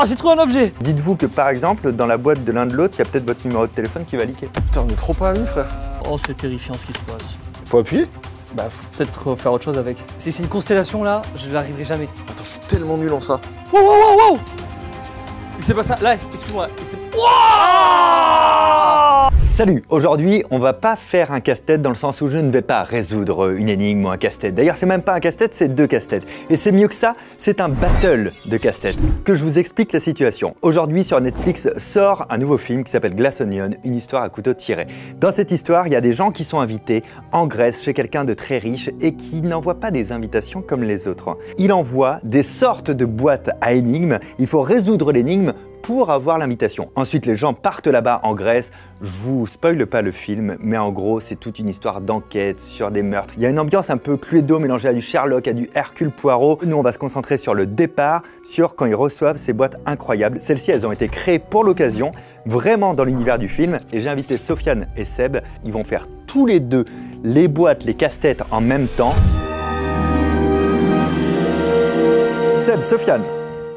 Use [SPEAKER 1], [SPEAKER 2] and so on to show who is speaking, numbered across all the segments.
[SPEAKER 1] j'ai trouvé un objet.
[SPEAKER 2] Dites-vous que par exemple, dans la boîte de l'un de l'autre, il y a peut-être votre numéro de téléphone qui va leaker.
[SPEAKER 3] Putain, on est trop pas amis, frère.
[SPEAKER 1] Oh, c'est terrifiant ce qui se passe.
[SPEAKER 3] Faut appuyer?
[SPEAKER 1] Bah, faut peut-être faire autre chose avec. Si c'est une constellation là, je n'arriverai jamais.
[SPEAKER 3] Attends, je suis tellement nul en ça.
[SPEAKER 1] Wow, wow, wow, wow. C'est pas ça. Là, excuse-moi.
[SPEAKER 2] Salut, aujourd'hui on va pas faire un casse-tête dans le sens où je ne vais pas résoudre une énigme ou un casse-tête. D'ailleurs c'est même pas un casse-tête, c'est deux casse-têtes. Et c'est mieux que ça, c'est un battle de casse-tête. Que je vous explique la situation. Aujourd'hui sur Netflix sort un nouveau film qui s'appelle Glass Onion, une histoire à couteau tiré. Dans cette histoire, il y a des gens qui sont invités en Grèce chez quelqu'un de très riche et qui n'envoie pas des invitations comme les autres. Il envoie des sortes de boîtes à énigmes, il faut résoudre l'énigme pour avoir l'invitation. Ensuite, les gens partent là-bas en Grèce. Je vous spoile pas le film, mais en gros, c'est toute une histoire d'enquête sur des meurtres. Il y a une ambiance un peu Cluedo mélangée à du Sherlock, à du Hercule Poirot. Nous, on va se concentrer sur le départ, sur quand ils reçoivent ces boîtes incroyables. Celles-ci, elles ont été créées pour l'occasion, vraiment dans l'univers du film. Et j'ai invité Sofiane et Seb. Ils vont faire tous les deux les boîtes, les casse-têtes en même temps. Seb, Sofiane,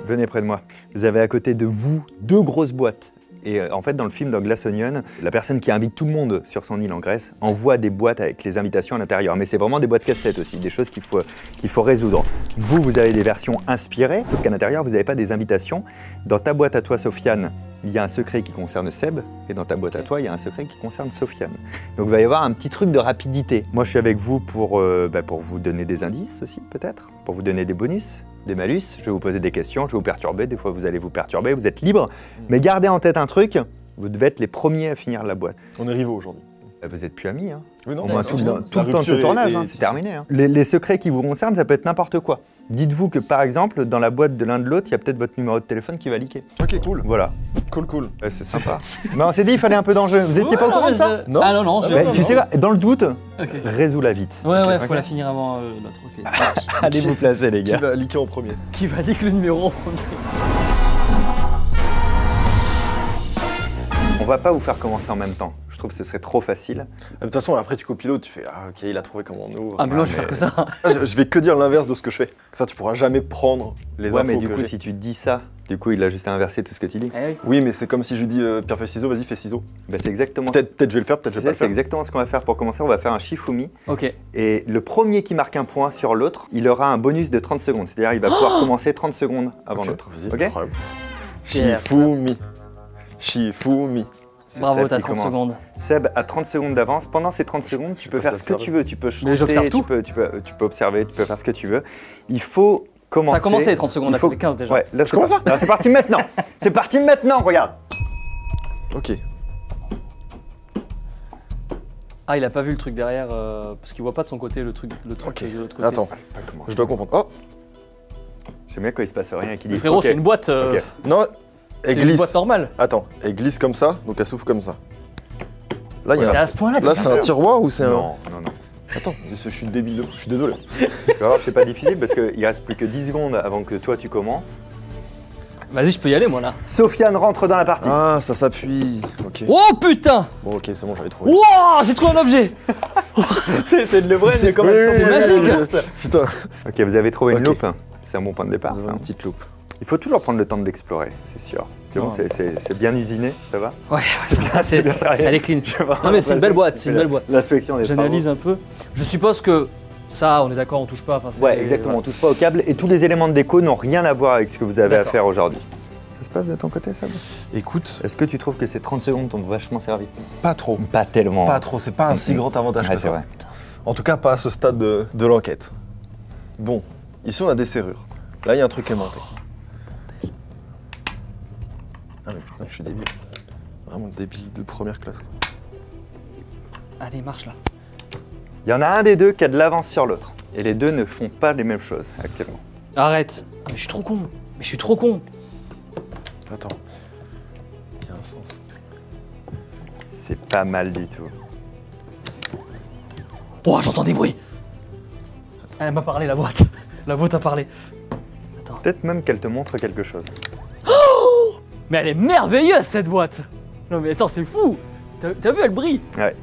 [SPEAKER 2] venez près de moi. Vous avez à côté de vous deux grosses boîtes. Et en fait, dans le film, dans Glass Onion, la personne qui invite tout le monde sur son île en Grèce envoie des boîtes avec les invitations à l'intérieur. Mais c'est vraiment des boîtes casse-tête aussi, des choses qu'il faut résoudre. Vous avez des versions inspirées, sauf qu'à l'intérieur, vous n'avez pas des invitations. Dans ta boîte à toi, Sofiane, il y a un secret qui concerne Seb, et dans ta boîte à toi, il y a un secret qui concerne Sofiane. Donc il va y avoir un petit truc de rapidité. Moi, je suis avec vous pour vous donner des indices aussi, peut-être, pour vous donner des bonus, des malus. Je vais vous poser des questions, je vais vous perturber, des fois vous allez vous perturber, vous êtes libre. Mais gardez en tête un truc, vous devez être les premiers à finir la boîte.
[SPEAKER 3] On est rivaux aujourd'hui.
[SPEAKER 2] Vous êtes plus amis, hein.
[SPEAKER 3] Oui, non,
[SPEAKER 2] On m'a souvenu tout le temps de ce tournage, hein, c'est terminé. Hein. Les secrets qui vous concernent, ça peut être n'importe quoi. Dites-vous que par exemple, dans la boîte de l'un de l'autre, il y a peut-être votre numéro de téléphone qui va leaker.
[SPEAKER 3] Ok, cool.
[SPEAKER 2] Voilà.
[SPEAKER 3] Cool.
[SPEAKER 2] Ouais, c'est sympa. Mais on s'est dit, il fallait un peu d'enjeu. Vous étiez pas au courant de ça?
[SPEAKER 3] Non.
[SPEAKER 1] Ah non,
[SPEAKER 2] Tu sais quoi, dans le doute,
[SPEAKER 1] okay.
[SPEAKER 2] Résous-la vite.
[SPEAKER 1] Ouais, faut la finir avant l'autre. Okay, ça marche.
[SPEAKER 2] Allez vous placer, les gars.
[SPEAKER 3] Qui va leaker en premier?
[SPEAKER 1] Qui va leaker le numéro en premier?
[SPEAKER 2] On va pas vous faire commencer en même temps. Je trouve que ce serait trop facile.
[SPEAKER 3] De toute façon, après tu copilotes, tu fais ah ok, il a trouvé comment on ouvre.
[SPEAKER 1] Ah mais moi je vais faire que ça.
[SPEAKER 3] Je vais que dire l'inverse de ce que je fais. Ça, tu pourras jamais prendre les infos.
[SPEAKER 2] Ouais, mais du coup, si tu dis ça, du coup, il a juste à inverser tout ce que tu dis.
[SPEAKER 1] Eh oui.
[SPEAKER 3] Oui, mais c'est comme si je lui dis pierre feuille ciseaux, vas-y fais ciseaux.
[SPEAKER 2] Bah, c'est exactement.
[SPEAKER 3] Peut-être je vais le faire, peut-être je vais pas le
[SPEAKER 2] C'est
[SPEAKER 3] faire.
[SPEAKER 2] exactement ce qu'on va faire pour commencer. On va faire un Shifumi.
[SPEAKER 1] Ok.
[SPEAKER 2] Et le premier qui marque un point sur l'autre, il aura un bonus de 30 secondes. C'est-à-dire, il va pouvoir commencer 30 secondes avant l'autre.
[SPEAKER 3] Vas-y,
[SPEAKER 2] Ok.
[SPEAKER 3] incroyable. Shifumi.
[SPEAKER 1] Bravo,
[SPEAKER 2] Seb
[SPEAKER 1] t'as
[SPEAKER 2] qui
[SPEAKER 1] 30
[SPEAKER 2] commence.
[SPEAKER 1] secondes.
[SPEAKER 2] Seb a 30 secondes d'avance. Pendant ces 30 secondes, tu peux faire ce que tu veux. Tu peux
[SPEAKER 1] Mais j'observe tout.
[SPEAKER 2] tu peux observer, tu peux faire ce que tu veux. Il faut commencer.
[SPEAKER 1] Ça a commencé les 30 secondes, là, ça fait 15 déjà.
[SPEAKER 2] Ouais, là,
[SPEAKER 3] Je commence là.
[SPEAKER 2] C'est parti maintenant. C'est parti maintenant, regarde.
[SPEAKER 3] Ok.
[SPEAKER 1] Ah, il a pas vu le truc derrière, parce qu'il voit pas de son côté le truc
[SPEAKER 3] Ok.
[SPEAKER 1] de l'autre côté.
[SPEAKER 3] Attends, je dois comprendre. Oh.
[SPEAKER 2] J'aime bien quand il se passe rien et qu'il dit.
[SPEAKER 1] Mais frérot,
[SPEAKER 2] ok.
[SPEAKER 1] c'est une boîte.
[SPEAKER 2] Ok.
[SPEAKER 3] Non,
[SPEAKER 1] C'est
[SPEAKER 3] elle
[SPEAKER 1] une
[SPEAKER 3] glisse.
[SPEAKER 1] boîte normale.
[SPEAKER 3] Attends, elle glisse comme ça, donc elle s'ouvre comme ça. Là, il y
[SPEAKER 1] C'est
[SPEAKER 3] a
[SPEAKER 1] à ce point-là.
[SPEAKER 3] Là, c'est un tiroir ou c'est un.
[SPEAKER 2] Non.
[SPEAKER 3] Attends, je suis débile de fou, je suis désolé.
[SPEAKER 2] Tu vas voir que c'est pas difficile parce qu'il reste plus que 10 secondes avant que toi tu commences.
[SPEAKER 1] Vas-y, je peux y aller moi là.
[SPEAKER 2] Sofiane rentre dans la partie.
[SPEAKER 3] Ah, ça s'appuie. Ok.
[SPEAKER 1] Oh putain.
[SPEAKER 3] Bon, ok, c'est bon, j'avais trouvé.
[SPEAKER 1] Wouah, j'ai trouvé un objet.
[SPEAKER 2] C'est de le vrai, mais comment
[SPEAKER 1] C'est magique.
[SPEAKER 3] Putain.
[SPEAKER 2] Ok, vous avez trouvé une
[SPEAKER 3] Ok.
[SPEAKER 2] loupe. C'est un bon point de départ.
[SPEAKER 3] Vous
[SPEAKER 2] Ça,
[SPEAKER 3] avez
[SPEAKER 2] hein.
[SPEAKER 3] une petite loupe.
[SPEAKER 2] Il faut toujours prendre le temps d'explorer, c'est sûr. C'est bon,
[SPEAKER 1] Non,
[SPEAKER 2] c'est bien usiné, ça va?
[SPEAKER 1] Ouais,
[SPEAKER 2] c'est bien travaillé.
[SPEAKER 1] Elle est clean.
[SPEAKER 2] Je vois
[SPEAKER 1] Non mais c'est une belle
[SPEAKER 2] l'impression
[SPEAKER 1] boîte,
[SPEAKER 2] que tu
[SPEAKER 1] c'est une
[SPEAKER 2] fais
[SPEAKER 1] belle boîte.
[SPEAKER 2] L'inspection des
[SPEAKER 1] J'analyse un peu. Je suppose que ça, on est d'accord, on touche pas. Enfin,
[SPEAKER 2] Ouais, exactement, on touche pas au câble et tous les éléments de déco n'ont rien à voir avec ce que vous avez à
[SPEAKER 1] D'accord.
[SPEAKER 2] faire aujourd'hui. Ça se passe de ton côté, ça?
[SPEAKER 3] Écoute,
[SPEAKER 2] Est-ce que tu trouves que ces 30 secondes t'ont vachement servi?
[SPEAKER 3] pas trop.
[SPEAKER 2] Pas tellement.
[SPEAKER 3] Pas trop, c'est pas un si grand avantage
[SPEAKER 2] Ouais,
[SPEAKER 3] que
[SPEAKER 2] c'est
[SPEAKER 3] ça.
[SPEAKER 2] vrai.
[SPEAKER 3] En tout cas, pas à ce stade de l'enquête. Bon, ici on a des serrures. Là, il y a un truc aimanté. Ah mais putain, je suis débile. Vraiment débile de première classe. Quoi.
[SPEAKER 1] Allez, marche là.
[SPEAKER 2] Il y en a un des deux qui a de l'avance sur l'autre. Et les deux ne font pas les mêmes choses actuellement.
[SPEAKER 1] Arrête. Ah mais je suis trop con. Mais je suis trop con.
[SPEAKER 3] Attends, il y a un sens.
[SPEAKER 2] C'est pas mal du tout.
[SPEAKER 1] Oh, j'entends des bruits. Elle m'a parlé la boîte. La boîte a parlé. Attends.
[SPEAKER 2] Peut-être même qu'elle te montre quelque chose.
[SPEAKER 1] Mais elle est merveilleuse cette boîte. Non mais attends, c'est fou. T'as vu, elle brille.
[SPEAKER 2] Ouais.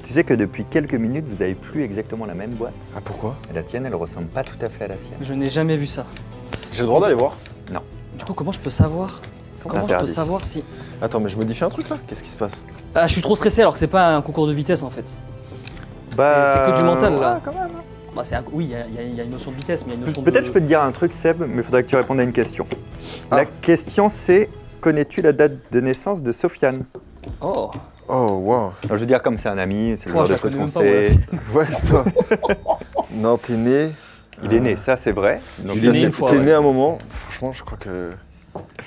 [SPEAKER 2] Tu sais que depuis quelques minutes, vous avez plus exactement la même boîte.
[SPEAKER 3] Ah pourquoi?
[SPEAKER 2] Et la tienne, elle ressemble pas tout à fait à la sienne.
[SPEAKER 1] Je n'ai jamais vu ça.
[SPEAKER 3] J'ai le droit d'aller voir?
[SPEAKER 2] Non.
[SPEAKER 1] Du coup, comment je peux savoir? Comment je peux
[SPEAKER 2] interdit.
[SPEAKER 1] savoir si...
[SPEAKER 3] Attends, mais je modifie un truc là? Qu'est-ce qui se passe?
[SPEAKER 1] Ah, je suis trop stressé alors que c'est pas un concours de vitesse en fait.
[SPEAKER 2] Bah,
[SPEAKER 1] C'est que du mental là.
[SPEAKER 2] ouais, quand même.
[SPEAKER 1] Bah, oui, il y a une notion de vitesse, mais il y a une notion
[SPEAKER 2] Peut-être
[SPEAKER 1] de...
[SPEAKER 2] je peux te dire un truc, Seb, mais il faudrait que tu répondes à une question.
[SPEAKER 3] Ah.
[SPEAKER 2] La question c'est, connais-tu la date de naissance de Sofiane?
[SPEAKER 1] Oh,
[SPEAKER 3] Oh, wow.
[SPEAKER 2] Alors, je veux dire comme c'est un ami, c'est le
[SPEAKER 1] oh
[SPEAKER 2] genre
[SPEAKER 1] je
[SPEAKER 2] de
[SPEAKER 1] la
[SPEAKER 2] choses
[SPEAKER 1] connais
[SPEAKER 2] qu'on
[SPEAKER 1] même pas moi.
[SPEAKER 2] sait.
[SPEAKER 1] Là,
[SPEAKER 3] Ouais, c'est toi. Non, t'es né.
[SPEAKER 2] Il est né, ça c'est vrai. Donc,
[SPEAKER 1] Il est né une fois,
[SPEAKER 3] T'es
[SPEAKER 1] ouais.
[SPEAKER 3] né un moment. Franchement, je crois que.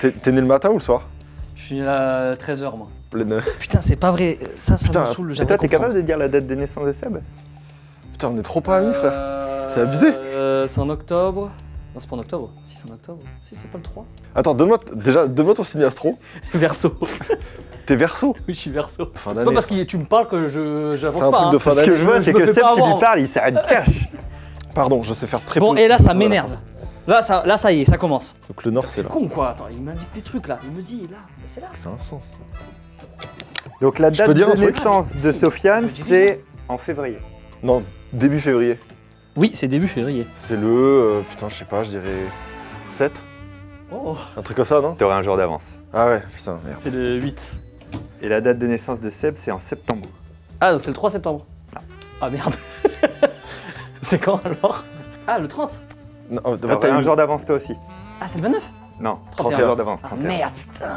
[SPEAKER 3] T'es né le matin ou le soir?
[SPEAKER 1] je suis à 13h moi.
[SPEAKER 3] Pleine-
[SPEAKER 1] Putain, c'est pas vrai. Ça
[SPEAKER 3] Putain,
[SPEAKER 1] me saoule.
[SPEAKER 2] Et
[SPEAKER 1] j'aimerais
[SPEAKER 2] toi, t'es
[SPEAKER 1] comprendre.
[SPEAKER 2] capable de dire la date de naissance de Seb?
[SPEAKER 3] Putain, on est trop pas amis, frère. C'est abusé.
[SPEAKER 1] C'est en octobre. Non, c'est pas en octobre. Si, c'est en octobre. Si, c'est pas le 3.
[SPEAKER 3] Attends, donne-moi ton signe astro.
[SPEAKER 1] Verso.
[SPEAKER 3] T'es Verseau.
[SPEAKER 1] Oui, je suis verso.
[SPEAKER 3] Fin
[SPEAKER 1] C'est
[SPEAKER 3] d'année,
[SPEAKER 1] pas parce
[SPEAKER 3] ça.
[SPEAKER 1] que tu me parles que j'avance
[SPEAKER 3] C'est un
[SPEAKER 1] pas.
[SPEAKER 3] truc de fin
[SPEAKER 2] Ce que
[SPEAKER 3] d'année.
[SPEAKER 2] je vois,
[SPEAKER 1] je
[SPEAKER 2] c'est
[SPEAKER 1] me
[SPEAKER 2] que
[SPEAKER 1] fais
[SPEAKER 2] Seb,
[SPEAKER 1] pas
[SPEAKER 2] tu lui
[SPEAKER 1] avoir.
[SPEAKER 2] parles, il s'arrête cash.
[SPEAKER 3] Pardon, je sais faire très
[SPEAKER 1] Bon,
[SPEAKER 3] peu.
[SPEAKER 1] et là, ça
[SPEAKER 3] Voilà.
[SPEAKER 1] m'énerve. Là, ça y est, ça commence.
[SPEAKER 3] Donc le nord, c'est
[SPEAKER 1] C'est
[SPEAKER 3] là.
[SPEAKER 1] con quoi. Attends, il m'indique des trucs là. Il me dit là. Mais c'est là.
[SPEAKER 3] C'est un sens. ça.
[SPEAKER 2] Donc la
[SPEAKER 3] Je
[SPEAKER 2] date
[SPEAKER 3] peux dire un
[SPEAKER 2] de
[SPEAKER 3] truc
[SPEAKER 2] naissance de
[SPEAKER 1] Si,
[SPEAKER 2] Sofiane,
[SPEAKER 1] je dis
[SPEAKER 2] c'est en février.
[SPEAKER 3] Non, début février.
[SPEAKER 1] Oui, c'est début février.
[SPEAKER 3] C'est le. Putain, je sais pas, je dirais. 7.
[SPEAKER 1] Oh,
[SPEAKER 3] Un truc comme ça, non?
[SPEAKER 2] T'aurais un jour d'avance.
[SPEAKER 3] Ah ouais, putain, merde.
[SPEAKER 1] c'est le 8.
[SPEAKER 2] Et la date de naissance de Seb, c'est en septembre.
[SPEAKER 1] Ah, donc c'est le 3 septembre. Ah merde. C'est quand alors? Ah, le 30.
[SPEAKER 3] Non, en fait,
[SPEAKER 2] T'aurais
[SPEAKER 3] t'as
[SPEAKER 2] un
[SPEAKER 3] eu-
[SPEAKER 2] jour d'avance toi aussi.
[SPEAKER 1] Ah, c'est le 29.
[SPEAKER 2] Non,
[SPEAKER 1] 31.
[SPEAKER 2] 31 jours d'avance.
[SPEAKER 1] Ah
[SPEAKER 2] 31.
[SPEAKER 1] merde, putain.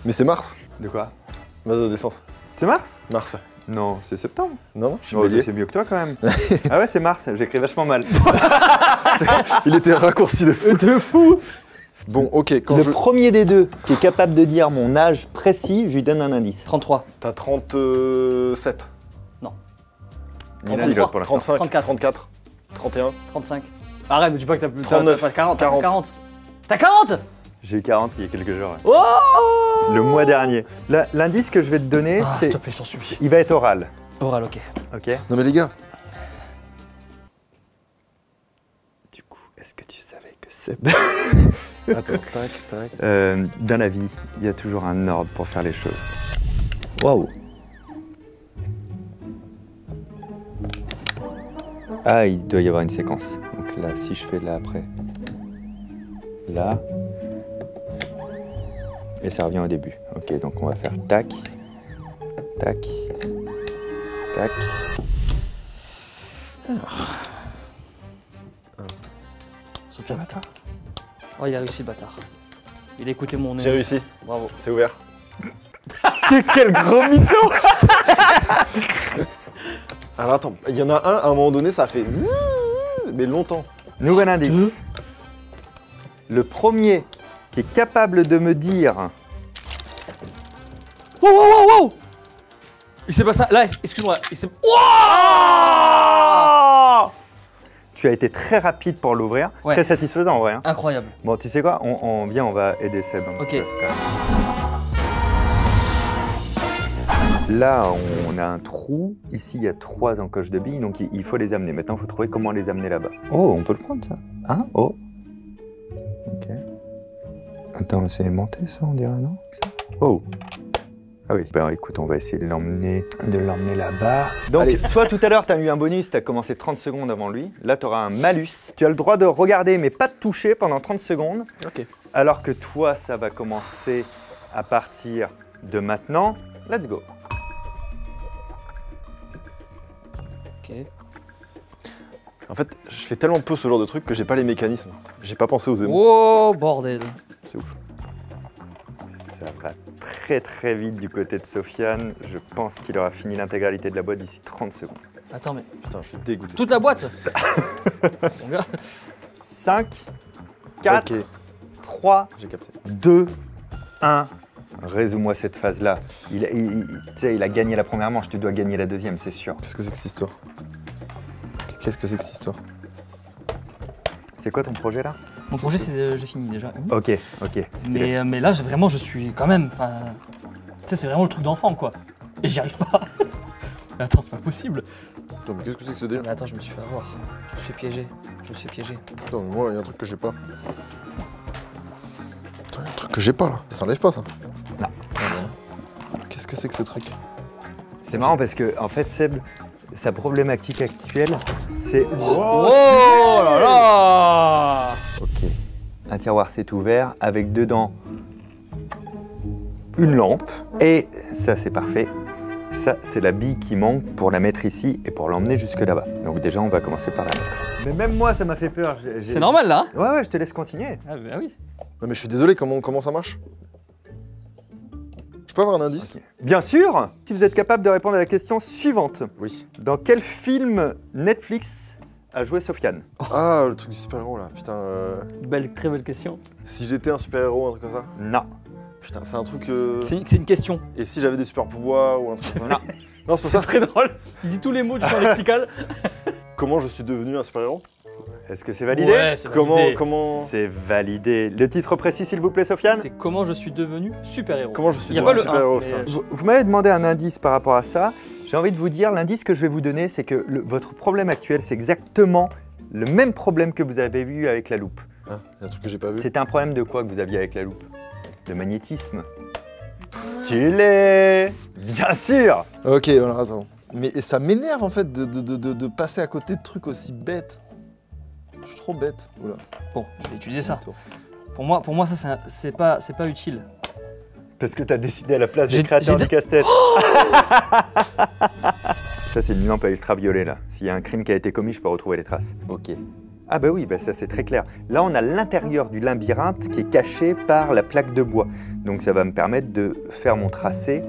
[SPEAKER 3] Mais c'est mars,
[SPEAKER 2] De quoi?
[SPEAKER 3] ma date de naissance.
[SPEAKER 2] C'est mars?
[SPEAKER 3] Mars, ouais.
[SPEAKER 2] Non, c'est septembre.
[SPEAKER 3] Non, je suis
[SPEAKER 2] Oh,
[SPEAKER 3] bélier.
[SPEAKER 2] c'est mieux que toi quand même. Ah ouais, c'est mars, j'écris vachement mal.
[SPEAKER 3] Il était raccourci de fou.
[SPEAKER 2] De fou.
[SPEAKER 3] Bon, ok, quand
[SPEAKER 2] Le
[SPEAKER 3] je.
[SPEAKER 2] premier des deux qui est capable de dire mon âge précis, je lui donne un indice.
[SPEAKER 1] 33.
[SPEAKER 3] T'as 37.
[SPEAKER 2] Il a dit l'autre pour l'instant.
[SPEAKER 3] 35,
[SPEAKER 1] 34.
[SPEAKER 3] 34, 31.
[SPEAKER 1] 35. Arrête, mais dis pas que t'as plus
[SPEAKER 3] 39,
[SPEAKER 1] t'as 40.
[SPEAKER 3] 40.
[SPEAKER 1] 40. T'as 40.
[SPEAKER 2] J'ai eu 40 il y a quelques jours. Ouais.
[SPEAKER 1] Oh.
[SPEAKER 2] Le mois dernier. L'indice que je vais te donner,
[SPEAKER 1] Ah,
[SPEAKER 2] c'est.
[SPEAKER 1] s'il te plaît, je t'en supplie.
[SPEAKER 2] Il va être oral.
[SPEAKER 1] Oral, ok.
[SPEAKER 2] Ok.
[SPEAKER 3] Non mais les gars,
[SPEAKER 2] Du coup, est-ce que tu savais que Seb.
[SPEAKER 3] attends, tac, tac.
[SPEAKER 2] Dans la vie, il y a toujours un ordre pour faire les choses. Waouh! Ah, il doit y avoir une séquence. Donc là, si je fais là après. Là. Et ça revient au début. Ok, donc on va faire tac. Tac. Tac.
[SPEAKER 3] Sofiane, attends.
[SPEAKER 1] Oh, il a réussi, le bâtard. Il a écouté mon
[SPEAKER 3] J'ai réussi,
[SPEAKER 1] Bravo.
[SPEAKER 3] c'est ouvert.
[SPEAKER 2] Quel gros mytho!
[SPEAKER 3] Alors attends, il y en a un, à un moment donné, ça a fait zzzz, mais longtemps.
[SPEAKER 2] Nouvel indice. Le premier qui est capable de me dire.
[SPEAKER 1] Wow, wow, wow, wow. Il s'est passé... Là, excuse-moi. Il s'est... Wouah.
[SPEAKER 2] Tu as été très rapide pour l'ouvrir,
[SPEAKER 1] Ouais.
[SPEAKER 2] très satisfaisant en vrai. Hein.
[SPEAKER 1] Incroyable.
[SPEAKER 2] Bon, tu sais quoi, viens, on va aider Seb. un
[SPEAKER 1] Ok.
[SPEAKER 2] petit peu, quand même. Là, on a un trou. Ici, il y a 3 encoches de billes, donc il faut les amener. Maintenant, il faut trouver comment les amener là-bas. Oh, on peut le prendre, ça. Hein? Oh. Ok. Attends, c'est aimanté, ça, on dirait, non? Ça. Oh. Ah oui, ben écoute, on va essayer de l'emmener là-bas. Donc,
[SPEAKER 3] Allez.
[SPEAKER 2] toi, tout à l'heure, tu as eu un bonus, tu as commencé 30 secondes avant lui. Là, tu auras un malus. Tu as le droit de regarder, mais pas de toucher pendant 30 secondes.
[SPEAKER 3] Ok.
[SPEAKER 2] Alors que toi, ça va commencer à partir de maintenant. Let's go.
[SPEAKER 1] Ok.
[SPEAKER 3] En fait, je fais tellement peu ce genre de truc que j'ai pas les mécanismes. J'ai pas pensé aux aimants.
[SPEAKER 1] Oh, bordel.
[SPEAKER 2] C'est ouf. Ça va très très vite du côté de Sofiane. Je pense qu'il aura fini l'intégralité de la boîte d'ici 30 secondes.
[SPEAKER 1] Attends, mais...
[SPEAKER 3] Putain, je suis dégoûté.
[SPEAKER 1] Toute la boîte. Mon gars.
[SPEAKER 2] 5, 4,
[SPEAKER 3] Ok,
[SPEAKER 2] 3,
[SPEAKER 3] j'ai capté.
[SPEAKER 2] 2, 1. Résous-moi cette phase-là. Tu sais, il a gagné la première manche, tu dois gagner la deuxième, c'est sûr.
[SPEAKER 3] Qu'est-ce que c'est que cette histoire? Qu'est-ce que c'est que cette histoire?
[SPEAKER 2] C'est quoi ton projet là?
[SPEAKER 1] Mon projet, c'est... J'ai fini déjà.
[SPEAKER 2] Ok, ok. stylé.
[SPEAKER 1] Mais là, vraiment, je suis quand même... enfin, tu sais, c'est vraiment le truc d'enfant, quoi. Et j'y arrive pas. Mais attends, c'est pas possible.
[SPEAKER 3] Attends, mais qu'est-ce que c'est que ce délire?
[SPEAKER 1] Mais attends, je me suis fait avoir. Je me suis fait piéger. Je me suis fait piéger.
[SPEAKER 3] Attends, mais moi, il y a un truc que j'ai pas. Attends, il y a un truc que j'ai pas là. Ça s'enlève pas ça?
[SPEAKER 2] Non.
[SPEAKER 3] Non. Qu'est-ce que c'est que ce truc?
[SPEAKER 2] C'est marrant parce que, en fait, Seb, sa problématique actuelle, c'est.
[SPEAKER 1] Oh là là.
[SPEAKER 2] Ok. Un tiroir s'est ouvert avec dedans une lampe. Et ça, c'est parfait. Ça, c'est la bille qui manque pour la mettre ici et pour l'emmener jusque là-bas. Donc déjà, on va commencer par la mettre. Mais même moi, ça m'a fait peur.
[SPEAKER 1] C'est normal là, hein?
[SPEAKER 2] Ouais, je te laisse continuer.
[SPEAKER 1] Ah bah oui.
[SPEAKER 3] Non mais je suis désolé, comment ça marche? Je peux avoir un indice?
[SPEAKER 2] Ok. Bien sûr. Si vous êtes capable de répondre à la question suivante.
[SPEAKER 3] Oui.
[SPEAKER 2] Dans quel film Netflix a joué Sofiane?
[SPEAKER 3] Ah, le truc du super-héros là, putain.
[SPEAKER 1] Très belle question.
[SPEAKER 3] Si j'étais un super-héros, un truc comme ça?
[SPEAKER 2] Non.
[SPEAKER 3] Putain, c'est un truc...
[SPEAKER 1] C'est une question.
[SPEAKER 3] Et si j'avais des super-pouvoirs ou un truc comme ça?
[SPEAKER 2] Non.
[SPEAKER 3] Non, c'est pas
[SPEAKER 1] C'est
[SPEAKER 3] ça.
[SPEAKER 1] très drôle. Il dit tous les mots du champ lexical.
[SPEAKER 3] Comment je suis devenu un super-héros?
[SPEAKER 2] Est-ce que c'est validé?
[SPEAKER 1] Ouais, c'est validé.
[SPEAKER 3] Comment...
[SPEAKER 2] C'est validé. Le titre précis, s'il vous plaît, Sofiane?
[SPEAKER 1] C'est comment je suis devenu super-héros.
[SPEAKER 3] Comment je suis
[SPEAKER 1] Y a
[SPEAKER 3] devenu
[SPEAKER 1] pas le
[SPEAKER 3] super-héros,
[SPEAKER 1] un,
[SPEAKER 3] putain?
[SPEAKER 1] mais-
[SPEAKER 2] Vous m'avez demandé un indice par rapport à ça. J'ai envie de vous dire, l'indice que je vais vous donner, c'est que votre problème actuel, c'est exactement le même problème que vous avez eu avec la loupe.
[SPEAKER 3] Ah, y a un truc que j'ai pas vu.
[SPEAKER 2] C'était un problème de quoi que vous aviez avec la loupe? De magnétisme. Stylé! Bien sûr!
[SPEAKER 3] Ok, alors attends. Mais ça m'énerve en fait de passer à côté de trucs aussi bêtes. Je suis trop bête. Oula.
[SPEAKER 1] Bon, je vais utiliser ça. Pour moi ça c'est pas utile.
[SPEAKER 2] Parce que t'as décidé à la place des
[SPEAKER 1] J'ai-
[SPEAKER 2] créateurs
[SPEAKER 1] j'ai-
[SPEAKER 2] du casse-tête. Ça, c'est une lampe à ultraviolet, là. S'il y a un crime qui a été commis, je peux retrouver les traces. Ok. Ah bah oui, bah ça c'est très clair. Là, on a l'intérieur du labyrinthe qui est caché par la plaque de bois. Donc ça va me permettre de faire mon tracé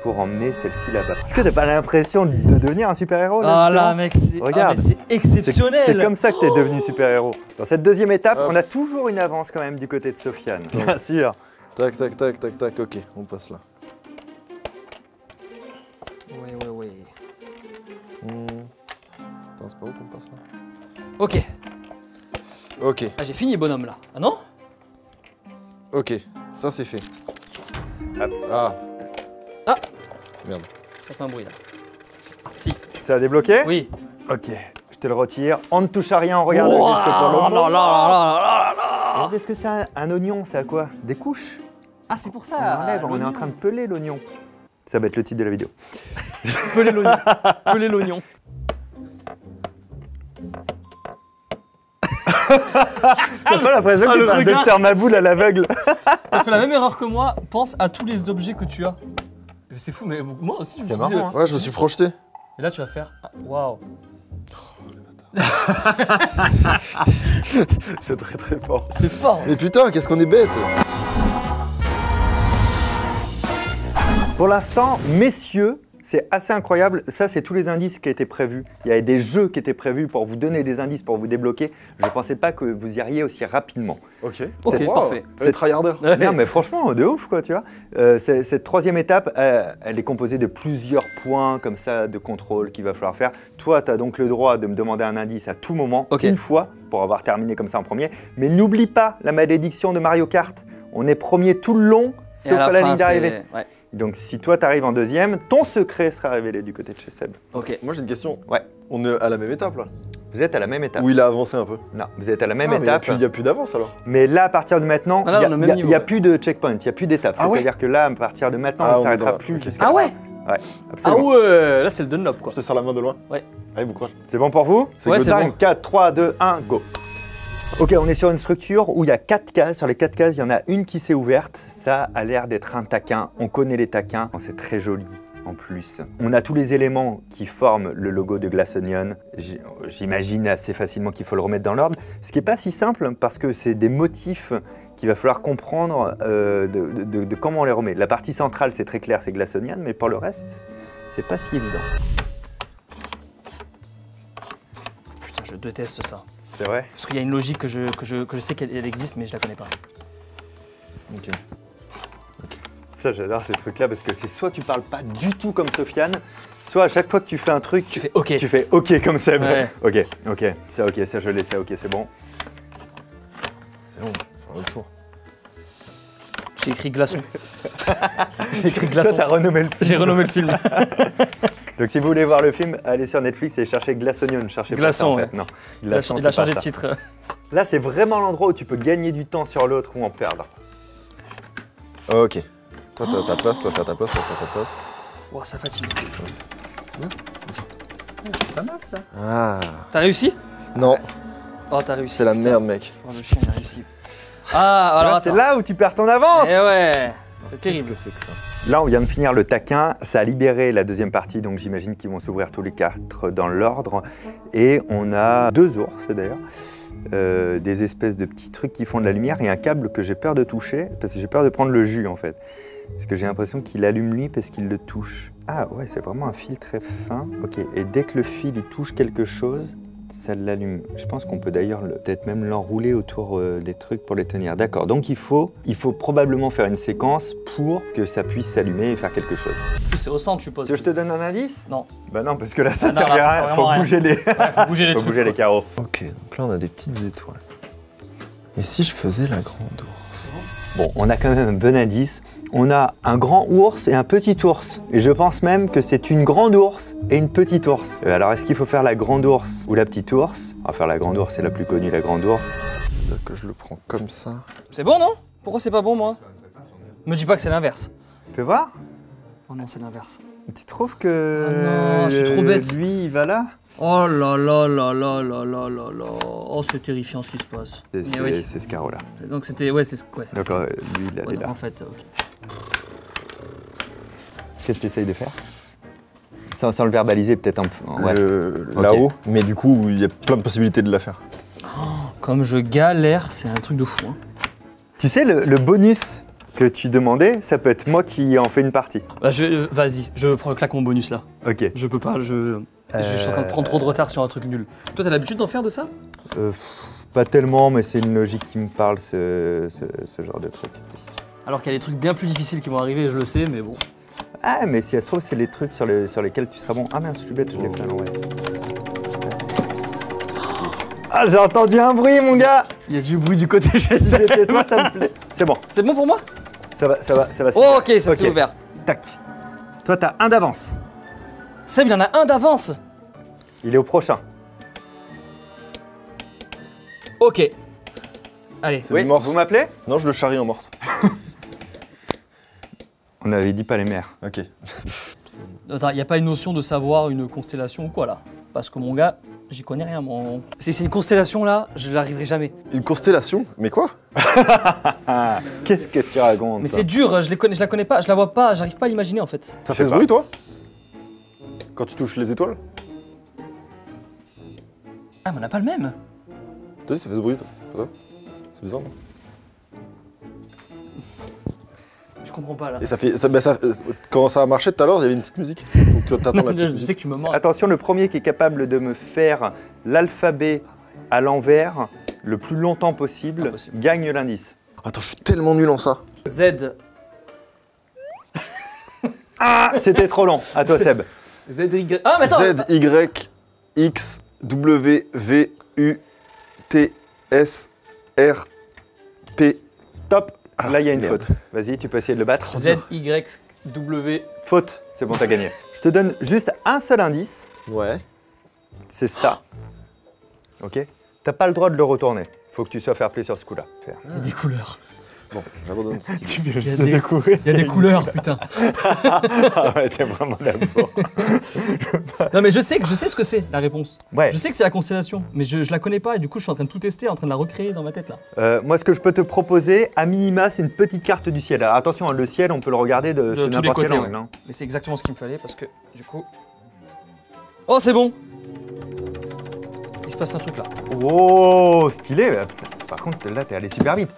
[SPEAKER 2] pour emmener celle-ci là-bas. Est-ce que t'as pas l'impression de devenir un super-héros
[SPEAKER 1] Ah
[SPEAKER 2] justement
[SPEAKER 1] là mec, c'est
[SPEAKER 2] Regarde.
[SPEAKER 1] c'est exceptionnel.
[SPEAKER 2] C'est comme ça que t'es devenu super-héros. Dans cette deuxième étape, on a toujours une avance quand même du côté de Sofiane. Bien sûr.
[SPEAKER 3] Tac, tac, tac, tac, tac. Ok, on passe là.
[SPEAKER 1] Ouais.
[SPEAKER 3] Attends, c'est pas où qu'on passe là?
[SPEAKER 1] Ok.
[SPEAKER 3] Ok,
[SPEAKER 1] Ah j'ai fini bonhomme là. Ah non?
[SPEAKER 3] ok. Ça c'est fait.
[SPEAKER 2] Hop.
[SPEAKER 3] Ah.
[SPEAKER 1] Ah.
[SPEAKER 3] Merde.
[SPEAKER 1] Ça fait un bruit là. Ah, si.
[SPEAKER 2] Ça a débloqué?
[SPEAKER 1] Oui.
[SPEAKER 2] Ok. Je te le retire. On ne touche à rien, on regarde
[SPEAKER 1] Ouah,
[SPEAKER 2] juste pour le
[SPEAKER 1] là,
[SPEAKER 2] moment.
[SPEAKER 1] là.
[SPEAKER 2] Est-ce que c'est un oignon, c'est à quoi? Des couches?
[SPEAKER 1] Ah c'est pour ça.
[SPEAKER 2] On enlève, on est en train de peler l'oignon. Ça va être le titre de la vidéo.
[SPEAKER 1] peler l'oignon. Peler l'oignon.
[SPEAKER 2] T'as pas l'impression que
[SPEAKER 1] le
[SPEAKER 2] t'es un
[SPEAKER 1] regard.
[SPEAKER 2] docteur Maboul à l'aveugle?
[SPEAKER 1] T'as fait la même erreur que moi. Pense à tous les objets que tu as. C'est fou, mais moi aussi je me
[SPEAKER 2] C'est
[SPEAKER 1] suis dit,
[SPEAKER 2] marrant, hein.
[SPEAKER 3] Ouais, je me suis projeté.
[SPEAKER 1] Et là tu vas faire. Ah, waouh.
[SPEAKER 3] C'est très très fort.
[SPEAKER 1] C'est fort.
[SPEAKER 3] Mais putain, qu'est-ce qu'on est bête!
[SPEAKER 2] Pour l'instant, messieurs, c'est assez incroyable. Ça, c'est tous les indices qui étaient prévus. Il y avait des jeux qui étaient prévus pour vous donner des indices, pour vous débloquer. Je ne pensais pas que vous iriez aussi rapidement.
[SPEAKER 3] Ok.
[SPEAKER 1] Ok,
[SPEAKER 3] Wow.
[SPEAKER 1] parfait.
[SPEAKER 3] C'est tryharder.
[SPEAKER 2] Non, mais franchement, de ouf, quoi, tu vois. Cette troisième étape, elle est composée de plusieurs points comme ça de contrôle qu'il va falloir faire. Toi, tu as donc le droit de me demander un indice à tout moment,
[SPEAKER 1] Ok.
[SPEAKER 2] une fois, pour avoir terminé comme ça en premier. Mais n'oublie pas la malédiction de Mario Kart. On est premier tout le long,
[SPEAKER 1] Et
[SPEAKER 2] sauf à la
[SPEAKER 1] fin,
[SPEAKER 2] ligne d'arrivée.
[SPEAKER 1] c'est- Ouais.
[SPEAKER 2] Donc si toi t'arrives en deuxième, ton secret sera révélé du côté de chez Seb.
[SPEAKER 1] Ok.
[SPEAKER 3] Moi j'ai une question.
[SPEAKER 2] Ouais.
[SPEAKER 3] On est à la même étape là?
[SPEAKER 2] Vous êtes à la même étape.
[SPEAKER 3] Ou il a avancé un peu?
[SPEAKER 2] Non, vous êtes à la même
[SPEAKER 3] Ah, mais
[SPEAKER 2] étape.
[SPEAKER 3] il y a plus d'avance alors?
[SPEAKER 2] Mais là, à partir de maintenant,
[SPEAKER 1] Ah là, on est au même
[SPEAKER 2] il
[SPEAKER 1] niveau,
[SPEAKER 2] n'y a
[SPEAKER 1] ouais.
[SPEAKER 2] plus de checkpoint, il n'y a plus d'étape.
[SPEAKER 3] Ah ouais.
[SPEAKER 2] C'est-à-dire que là, à partir de maintenant,
[SPEAKER 3] Ah,
[SPEAKER 2] on
[SPEAKER 3] on
[SPEAKER 2] ne
[SPEAKER 3] est
[SPEAKER 2] s'arrêtera
[SPEAKER 3] dans-
[SPEAKER 2] plus
[SPEAKER 3] ok.
[SPEAKER 2] jusqu'à
[SPEAKER 1] Ah
[SPEAKER 2] la
[SPEAKER 1] ouais.
[SPEAKER 2] fin. Ouais,
[SPEAKER 1] Ah
[SPEAKER 2] absolument.
[SPEAKER 1] ouais. Là c'est le Dunlop quoi.
[SPEAKER 3] Je te sers la main de loin?
[SPEAKER 1] Ouais.
[SPEAKER 3] Allez, vous courez.
[SPEAKER 2] C'est bon pour vous?
[SPEAKER 3] C'est
[SPEAKER 1] Ouais,
[SPEAKER 3] good
[SPEAKER 1] c'est
[SPEAKER 3] time.
[SPEAKER 1] bon.
[SPEAKER 2] 4, 3, 2, 1, go. Ok, on est sur une structure où il y a 4 cases. Sur les 4 cases, il y en a une qui s'est ouverte. Ça a l'air d'être un taquin. On connaît les taquins. C'est très joli. En plus, on a tous les éléments qui forment le logo de Glass Onion. J'imagine assez facilement qu'il faut le remettre dans l'ordre. Ce qui n'est pas si simple parce que c'est des motifs qu'il va falloir comprendre de comment on les remet. La partie centrale, c'est très clair, c'est Glass Onion, mais pour le reste, c'est pas si évident.
[SPEAKER 1] Putain, je déteste ça.
[SPEAKER 2] C'est vrai?
[SPEAKER 1] Parce qu'il y a une logique que je sais qu'elle existe, mais je la connais pas.
[SPEAKER 3] Ok.
[SPEAKER 2] Ça, j'adore ces trucs-là parce que c'est soit tu parles pas du tout comme Sofiane, soit à chaque fois que tu fais un truc,
[SPEAKER 1] Tu fais OK.
[SPEAKER 2] tu fais OK comme Seb.
[SPEAKER 1] Ouais.
[SPEAKER 2] Ok, ça je l'ai, ça ok, c'est bon.
[SPEAKER 3] C'est bon, faire le tour.
[SPEAKER 1] J'ai écrit glaçon. J'ai écrit
[SPEAKER 2] Toi,
[SPEAKER 1] glaçon.
[SPEAKER 2] t'as renommé le film.
[SPEAKER 1] J'ai renommé le film.
[SPEAKER 2] Donc si vous voulez voir le film, allez sur Netflix et cherchez Glass Onion. Cherchez
[SPEAKER 1] Glaçon,
[SPEAKER 2] pas ça, en fait. Non,
[SPEAKER 1] Il a
[SPEAKER 2] c'est
[SPEAKER 1] changé
[SPEAKER 2] pas
[SPEAKER 1] de
[SPEAKER 2] ça.
[SPEAKER 1] titre.
[SPEAKER 2] Là, c'est vraiment l'endroit où tu peux gagner du temps sur l'autre ou en perdre.
[SPEAKER 3] Ok. Toi t'as ta place, toi t'as ta place, toi t'as ta place.
[SPEAKER 1] Oh, ça fatigue.
[SPEAKER 2] C'est pas mal ça.
[SPEAKER 3] Ah.
[SPEAKER 1] T'as réussi?
[SPEAKER 3] Non,
[SPEAKER 1] Oh, t'as réussi.
[SPEAKER 3] c'est la
[SPEAKER 1] putain.
[SPEAKER 3] merde mec.
[SPEAKER 1] Oh, le chien, il a réussi. Ah, alors
[SPEAKER 2] C'est
[SPEAKER 1] attends.
[SPEAKER 2] là où tu perds ton avance.
[SPEAKER 1] Eh ouais, c'est
[SPEAKER 3] Qu'est-ce
[SPEAKER 1] terrible.
[SPEAKER 3] que c'est que ça?
[SPEAKER 2] Là, on vient de finir le taquin, ça a libéré la deuxième partie, donc j'imagine qu'ils vont s'ouvrir tous les 4 dans l'ordre. Et on a 2 ours d'ailleurs, des espèces de petits trucs qui font de la lumière et un câble que j'ai peur de toucher, parce que j'ai peur de prendre le jus en fait. Parce que j'ai l'impression qu'il allume lui parce qu'il le touche. Ah ouais, c'est vraiment un fil très fin. Ok, et dès que le fil il touche quelque chose, ça l'allume. Je pense qu'on peut d'ailleurs peut-être même l'enrouler autour des trucs pour les tenir. D'accord, donc il faut probablement faire une séquence pour que ça puisse s'allumer et faire quelque chose.
[SPEAKER 1] C'est au centre, je suppose.
[SPEAKER 2] Tu veux que je te donne un indice?
[SPEAKER 1] Non.
[SPEAKER 2] Bah non, parce que là ça
[SPEAKER 1] Ah non,
[SPEAKER 2] servira
[SPEAKER 1] là, ça
[SPEAKER 2] à
[SPEAKER 1] sert
[SPEAKER 2] rien.
[SPEAKER 1] vraiment à
[SPEAKER 2] Faut
[SPEAKER 1] rien.
[SPEAKER 2] bouger les,
[SPEAKER 1] Ouais, faut bouger les
[SPEAKER 2] faut
[SPEAKER 1] trucs.
[SPEAKER 2] bouger les
[SPEAKER 1] quoi.
[SPEAKER 2] carreaux.
[SPEAKER 3] Ok, donc là on a des petites étoiles. Et si je faisais la grande ours?
[SPEAKER 2] Bon, on a quand même un bon indice. On a un grand ours et un petit ours. Et je pense même que c'est une grande ours et une petite ours. Alors, est-ce qu'il faut faire la grande ours ou la petite ours? On va faire la grande ours, c'est la plus connue, la grande ours.
[SPEAKER 3] C'est-à-dire que je le prends comme ça.
[SPEAKER 1] C'est bon, non? Pourquoi c'est pas bon, moi? Me dis pas que c'est l'inverse.
[SPEAKER 2] Fais voir.
[SPEAKER 1] Oh non, c'est l'inverse.
[SPEAKER 2] Tu trouves que
[SPEAKER 1] Oh non, je suis trop bête.
[SPEAKER 2] lui, il va là?
[SPEAKER 1] Oh là là là là là là là là. Oh, c'est terrifiant ce qui se passe. Mais oui.
[SPEAKER 2] C'est ce carreau-là.
[SPEAKER 1] Donc c'était... Ouais, c'est... Ouais.
[SPEAKER 2] Donc, lui, il
[SPEAKER 1] Ouais,
[SPEAKER 2] est
[SPEAKER 1] donc,
[SPEAKER 2] là.
[SPEAKER 1] en fait, ok.
[SPEAKER 2] Qu'est-ce que tu essayes de faire? Sans le verbaliser, peut-être un peu. Ouais. Ok.
[SPEAKER 3] Là-haut, mais du coup, il y a plein de possibilités de la faire.
[SPEAKER 1] Comme je galère, c'est un truc de fou. Hein.
[SPEAKER 2] Tu sais, le bonus que tu demandais, ça peut être moi qui en fais une partie.
[SPEAKER 1] Bah, vas-y, je claque mon bonus là.
[SPEAKER 2] Ok.
[SPEAKER 1] Je peux pas, je suis en train de prendre trop de retard sur un truc nul. Toi, t'as l'habitude d'en faire de ça?
[SPEAKER 2] Pas tellement, mais c'est une logique qui me parle, ce genre de truc.
[SPEAKER 1] Alors qu'il y a des trucs bien plus difficiles qui vont arriver, je le sais, mais bon.
[SPEAKER 2] Ah, mais si ça se trouve, c'est les trucs sur lesquels tu seras bon. Ah mince, je suis bête, je l'ai fait à l'envers. Ah, j'ai entendu un bruit, mon gars.
[SPEAKER 1] Il y a du bruit du côté chez
[SPEAKER 2] Si j'étais toi, ça me plaît. C'est bon,
[SPEAKER 1] C'est bon pour moi?
[SPEAKER 2] ça va se
[SPEAKER 1] Oh,
[SPEAKER 2] faire.
[SPEAKER 1] ok, ça s'est ouvert.
[SPEAKER 2] Tac. Toi, t'as un d'avance.
[SPEAKER 1] Seb, il en a un d'avance.
[SPEAKER 2] Il est au prochain.
[SPEAKER 1] Ok. Allez.
[SPEAKER 3] C'est du morse.
[SPEAKER 2] Vous m'appelez?
[SPEAKER 3] Non, je le charrie en morse.
[SPEAKER 2] On avait dit pas les mères.
[SPEAKER 3] Ok.
[SPEAKER 1] Attends, il n'y a pas une notion de savoir une constellation ou quoi là? Parce que mon gars, j'y connais rien. Si c'est une constellation là, je n'arriverai jamais.
[SPEAKER 3] Une constellation? Mais quoi?
[SPEAKER 2] Ah, qu'est-ce que tu racontes?
[SPEAKER 1] Mais
[SPEAKER 2] toi
[SPEAKER 1] c'est dur, je la connais pas, je la vois pas, j'arrive pas à l'imaginer en fait.
[SPEAKER 3] Ça fait ce
[SPEAKER 2] pas.
[SPEAKER 3] bruit, toi? Quand tu touches les étoiles?
[SPEAKER 1] Ah, mais on n'a pas le même.
[SPEAKER 3] T'as dit, ça fait ce bruit, toi? C'est bizarre, non?
[SPEAKER 1] Je comprends pas là.
[SPEAKER 3] Et ça fait. Quand ça a marché tout à l'heure, il y avait une petite musique. Faut que tu t'attends la petite
[SPEAKER 1] Je
[SPEAKER 3] musique.
[SPEAKER 1] sais que tu me mens.
[SPEAKER 2] Attention, le premier qui est capable de me faire l'alphabet à l'envers le plus longtemps possible
[SPEAKER 1] Impossible.
[SPEAKER 2] gagne l'indice.
[SPEAKER 3] Attends, je suis tellement nul en ça.
[SPEAKER 1] Z.
[SPEAKER 2] Ah, c'était trop long. À toi, Seb.
[SPEAKER 1] Z, Y. Ah, mais attends.
[SPEAKER 3] Z, Y, X, W, V, U, T, S, R, P.
[SPEAKER 2] Top.
[SPEAKER 3] Ah,
[SPEAKER 2] Là, il y a une
[SPEAKER 3] merde.
[SPEAKER 2] faute. Vas-y, tu peux essayer de le battre.
[SPEAKER 3] trop
[SPEAKER 1] Z,
[SPEAKER 3] dur.
[SPEAKER 1] Y, W.
[SPEAKER 2] Faute. C'est bon, t'as gagné. Je te donne juste un seul indice.
[SPEAKER 3] Ouais.
[SPEAKER 2] C'est ça. Ok? T'as pas le droit de le retourner. Faut que tu sois fair play sur ce coup-là. Faire.
[SPEAKER 1] Il y a des couleurs.
[SPEAKER 3] Bon, j'abandonne Steve.
[SPEAKER 2] Tu viens
[SPEAKER 1] juste de découvrir. Il y a des couleurs, putain.
[SPEAKER 2] Ah ouais, t'es vraiment là-dedans.
[SPEAKER 1] Non, mais je sais ce que c'est la réponse.
[SPEAKER 2] Ouais.
[SPEAKER 1] Je sais que c'est la constellation, mais je la connais pas et du coup, je suis en train de tout tester, en train de la recréer dans ma tête là.
[SPEAKER 2] Moi, ce que je peux te proposer, à minima, c'est une petite carte du ciel. Alors, attention, hein, le ciel, on peut le regarder de
[SPEAKER 1] tous les
[SPEAKER 2] n'importe quel
[SPEAKER 1] côtés,
[SPEAKER 2] angle.
[SPEAKER 1] ouais.
[SPEAKER 2] Hein.
[SPEAKER 1] Mais c'est exactement ce qu'il me fallait parce que du coup. Oh, c'est bon! Il se passe un truc là.
[SPEAKER 2] Oh, stylé. Par contre, là, t'es allé super vite.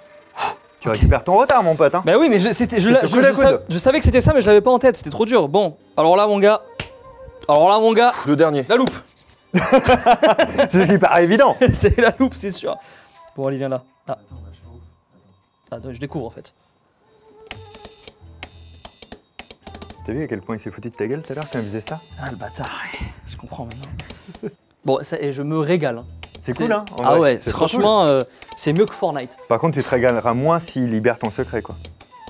[SPEAKER 2] Tu récupères ton retard, mon pote. Hein.
[SPEAKER 1] Bah oui, mais je savais que c'était ça, mais je l'avais pas en tête, c'était trop dur. Bon, alors là, mon gars.
[SPEAKER 3] Le dernier.
[SPEAKER 1] La loupe!
[SPEAKER 2] C'est super évident.
[SPEAKER 1] C'est la loupe, c'est sûr. Bon, allez, viens là. Ah. Ah, je découvre en fait.
[SPEAKER 2] T'as vu à quel point il s'est foutu de ta gueule tout à l'heure quand il faisait ça?
[SPEAKER 1] Ah, le bâtard, ouais, je comprends maintenant. Bon, ça, et je me régale. Hein.
[SPEAKER 2] C'est cool, hein en
[SPEAKER 1] Ah
[SPEAKER 2] vrai.
[SPEAKER 1] ouais,
[SPEAKER 2] C'est trop
[SPEAKER 1] franchement, c'est mieux que Fortnite.
[SPEAKER 2] Par contre, tu te régaleras moins s'il libère ton secret, quoi.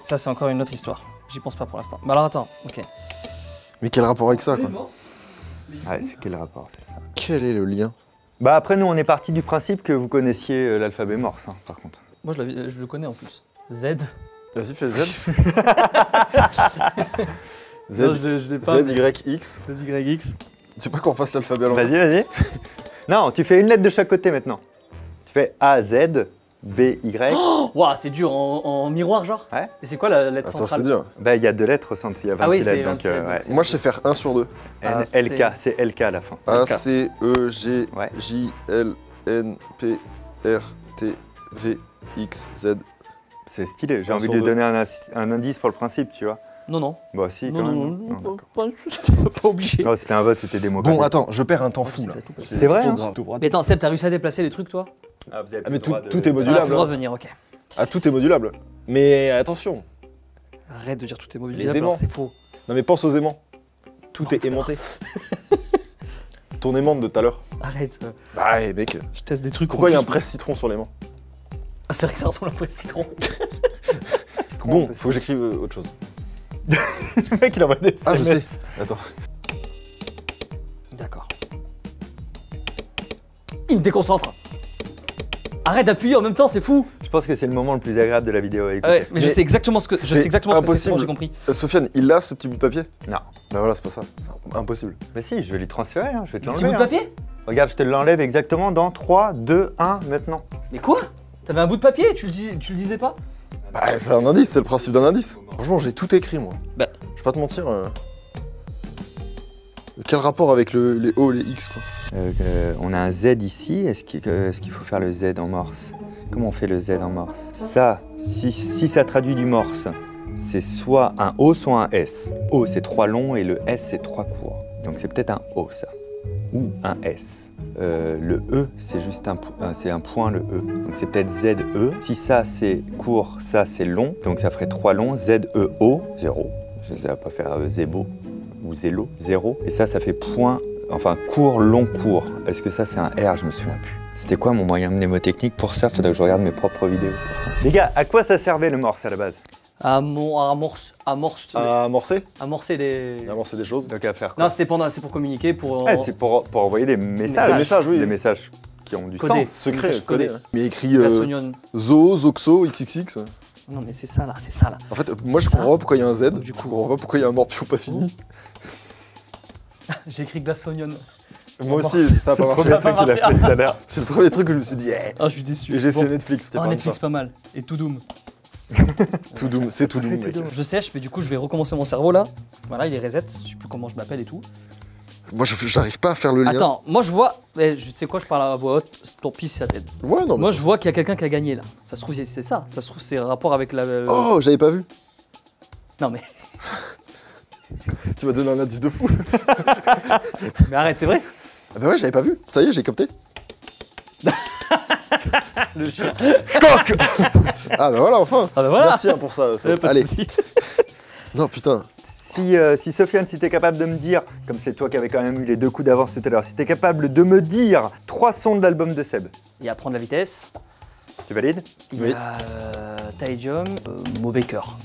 [SPEAKER 1] Ça, c'est encore une autre histoire. J'y pense pas pour l'instant. Mais alors, attends, ok.
[SPEAKER 3] Mais quel rapport avec ça, quoi?
[SPEAKER 2] Ouais, c'est quel rapport, c'est ça?
[SPEAKER 3] Quel est le lien?
[SPEAKER 2] Bah après, nous, on est parti du principe que vous connaissiez l'alphabet morse, hein, par contre.
[SPEAKER 1] Moi, je le connais en plus. Z.
[SPEAKER 3] Vas-y, fais Z. Z,
[SPEAKER 1] Non, je l'ai pas.
[SPEAKER 3] Z, Y, X.
[SPEAKER 1] Z, Y, X.
[SPEAKER 3] Tu sais pas qu'on fasse l'alphabet à l'envers?
[SPEAKER 2] Vas-y, vas-y. Non, tu fais une lettre de chaque côté maintenant. Tu fais A, Z, B, Y.
[SPEAKER 1] Waouh, c'est dur en miroir, genre.
[SPEAKER 2] Ouais.
[SPEAKER 1] Et c'est quoi la lettre
[SPEAKER 3] Attends,
[SPEAKER 1] centrale?
[SPEAKER 3] c'est dur.
[SPEAKER 2] Bah, il y a 2 lettres au centre, il y a 26
[SPEAKER 1] Ah oui, c'est
[SPEAKER 2] lettres.
[SPEAKER 1] 27, donc
[SPEAKER 2] ouais.
[SPEAKER 1] c'est-
[SPEAKER 3] Moi, je sais faire 1 sur 2.
[SPEAKER 1] Ah,
[SPEAKER 2] LK, c'est LK à la fin.
[SPEAKER 3] A, C, E, G,
[SPEAKER 2] Ouais.
[SPEAKER 3] J, L, N, P, R, T, V, X, Z.
[SPEAKER 2] C'est stylé, j'ai
[SPEAKER 3] Un
[SPEAKER 2] envie
[SPEAKER 3] sur
[SPEAKER 2] de lui
[SPEAKER 3] deux.
[SPEAKER 2] donner un indice pour le principe, tu vois.
[SPEAKER 1] Non, non.
[SPEAKER 2] Bah si,
[SPEAKER 1] Non,
[SPEAKER 2] quand
[SPEAKER 1] non,
[SPEAKER 2] même.
[SPEAKER 1] non,
[SPEAKER 2] d'accord.
[SPEAKER 1] pas obligé.
[SPEAKER 2] Non, c'était un vote, c'était des mots.
[SPEAKER 3] Bon, attends, je perds un temps
[SPEAKER 1] Oh,
[SPEAKER 3] fou
[SPEAKER 1] c'est
[SPEAKER 3] là.
[SPEAKER 1] ça, tout passe.
[SPEAKER 2] C'est vrai,
[SPEAKER 3] trop
[SPEAKER 2] hein
[SPEAKER 3] grave.
[SPEAKER 1] Mais attends, Seb, t'as réussi à déplacer les trucs, toi?
[SPEAKER 2] Ah, vous avez
[SPEAKER 3] Ah, mais tout est
[SPEAKER 1] On a plus
[SPEAKER 3] modulable.
[SPEAKER 1] le droit
[SPEAKER 3] hein.
[SPEAKER 1] de venir, ok.
[SPEAKER 3] Ah, tout est modulable. Mais attention.
[SPEAKER 1] Arrête de dire tout est
[SPEAKER 3] Les
[SPEAKER 1] mobilisable,
[SPEAKER 3] aimants.
[SPEAKER 1] alors c'est faux.
[SPEAKER 3] Non, mais pense aux aimants. Tout est aimanté. Ton aimante de tout à l'heure.
[SPEAKER 1] Arrête,
[SPEAKER 3] Bah, hey, mec.
[SPEAKER 1] je teste des trucs.
[SPEAKER 3] Pourquoi il y a un
[SPEAKER 1] en plus.
[SPEAKER 3] presse-citron sur l'aimant?
[SPEAKER 1] Ah, c'est vrai que ça ressemble à un presse citron.
[SPEAKER 3] Bon, faut que j'écrive autre chose.
[SPEAKER 2] Le mec, il envoie des
[SPEAKER 3] Ah, je sais.
[SPEAKER 2] SMS.
[SPEAKER 3] Attends.
[SPEAKER 1] D'accord. Il me déconcentre. Arrête d'appuyer en même temps, c'est fou.
[SPEAKER 2] Je pense que c'est le moment le plus agréable de la vidéo à écouter.
[SPEAKER 1] Ouais, mais je
[SPEAKER 3] Mais
[SPEAKER 1] sais exactement ce que
[SPEAKER 3] c'est
[SPEAKER 1] c'est, c'est bon,
[SPEAKER 3] impossible.
[SPEAKER 1] j'ai compris.
[SPEAKER 3] Sofiane, il a ce petit bout de papier?
[SPEAKER 2] Non.
[SPEAKER 3] Bah voilà, c'est pas ça. C'est impossible.
[SPEAKER 2] Bah si, je vais lui transférer, hein, je vais te
[SPEAKER 1] Un petit
[SPEAKER 2] l'enlever.
[SPEAKER 1] bout de
[SPEAKER 2] hein.
[SPEAKER 1] papier?
[SPEAKER 2] Regarde, je te l'enlève exactement dans 3, 2, 1, maintenant.
[SPEAKER 1] Mais quoi? T'avais un bout de papier, tu le disais pas?
[SPEAKER 3] Bah, c'est un indice, c'est le principe d'un indice. Franchement, j'ai tout écrit, moi.
[SPEAKER 1] Bah.
[SPEAKER 3] Je vais pas te mentir. Quel rapport avec les O et les X, quoi?
[SPEAKER 2] On a un Z ici, est-ce qu'il faut faire le Z en morse? Comment on fait le Z en morse? Ça, si ça traduit du morse, c'est soit un O, soit un S. O, c'est 3 longs et le S, c'est 3 courts. Donc c'est peut-être un O, ça. Ou un S. Le E, c'est juste un point, le E. Donc c'est peut-être ZE. Si ça, c'est court, ça, c'est long. Donc ça ferait 3 longs. ZEO, 0. Je ne vais pas faire Zébo ou Zélo, 0. Et ça fait point, enfin court, long, court. Est-ce que ça, c'est un R? Je me souviens plus. C'était quoi mon moyen mnémotechnique pour ça? Faudrait que je regarde mes propres vidéos. Les gars, à quoi ça servait le morse à la base?
[SPEAKER 1] Amorcer des.
[SPEAKER 3] Amorcer des choses.
[SPEAKER 2] Donc à faire quoi?
[SPEAKER 1] Non, c'est pour communiquer, pour.
[SPEAKER 2] Ouais, c'est pour envoyer des messages.
[SPEAKER 3] Des messages, oui.
[SPEAKER 2] Des messages qui ont du
[SPEAKER 1] Codés.
[SPEAKER 2] sens.
[SPEAKER 3] Secret,
[SPEAKER 1] Message
[SPEAKER 3] codé.
[SPEAKER 1] codé.
[SPEAKER 3] Mais écrit
[SPEAKER 1] Glaçonion.
[SPEAKER 3] Zo, Zoxo, XXX.
[SPEAKER 1] Non, mais c'est ça là, c'est ça là.
[SPEAKER 3] En fait, moi je
[SPEAKER 1] Ça.
[SPEAKER 3] comprends pas pourquoi il y a un Z.
[SPEAKER 1] Du
[SPEAKER 3] Je
[SPEAKER 1] coup.
[SPEAKER 3] comprends pas pourquoi il y a un morpion pas fini.
[SPEAKER 1] J'ai écrit Glaçonion.
[SPEAKER 3] Moi
[SPEAKER 1] Bon,
[SPEAKER 3] aussi, ça a pas
[SPEAKER 2] Le
[SPEAKER 3] marché.
[SPEAKER 2] premier
[SPEAKER 1] Ça a pas
[SPEAKER 2] truc qu'il a
[SPEAKER 1] marché.
[SPEAKER 2] fait tout à l'heure.
[SPEAKER 3] C'est le premier truc que je me suis dit, eh.
[SPEAKER 1] Ah, je suis déçu.
[SPEAKER 3] Et j'ai essayé
[SPEAKER 1] Bon.
[SPEAKER 3] Netflix. c'était
[SPEAKER 1] Oh,
[SPEAKER 3] pas
[SPEAKER 1] Netflix,
[SPEAKER 3] ça.
[SPEAKER 1] pas mal. Et tout doom.
[SPEAKER 3] Tout doom, c'est tout doom, mec.
[SPEAKER 1] Je sèche, mais du coup, je vais recommencer mon cerveau là. Voilà, il est reset. Je sais plus comment je m'appelle et tout.
[SPEAKER 3] Moi, j'arrive pas à faire le lien.
[SPEAKER 1] Attends, moi je vois. Tu sais quoi, je parle à voix haute. Tant pis si ça t'aide.
[SPEAKER 3] Ouais, non, mais.
[SPEAKER 1] Moi, je vois qu'il y a quelqu'un qui a gagné là. Ça se trouve, c'est ça. Ça se trouve, c'est un rapport avec la.
[SPEAKER 3] Oh, j'avais pas vu.
[SPEAKER 1] Non, mais.
[SPEAKER 3] Tu m'as donné un indice de fou.
[SPEAKER 1] Mais arrête, c'est vrai.
[SPEAKER 3] Ah bah ouais, j'avais pas vu. Ça y est, j'ai capté.
[SPEAKER 1] Le chien.
[SPEAKER 3] Ah bah voilà, enfin.
[SPEAKER 1] Ah bah voilà.
[SPEAKER 3] Merci hein, pour ça. Sof.
[SPEAKER 1] Pas de
[SPEAKER 3] Allez.
[SPEAKER 1] souci.
[SPEAKER 3] Non, putain.
[SPEAKER 2] Si Sofiane, si t'es capable de me dire, comme c'est toi qui avais quand même eu les 2 coups d'avance tout à l'heure, si t'es capable de me dire 3 sons de l'album de Seb,
[SPEAKER 1] Il y a prendre la vitesse.
[SPEAKER 2] tu valides?
[SPEAKER 1] Il
[SPEAKER 3] Oui.
[SPEAKER 1] y a Taidium, mauvais cœur.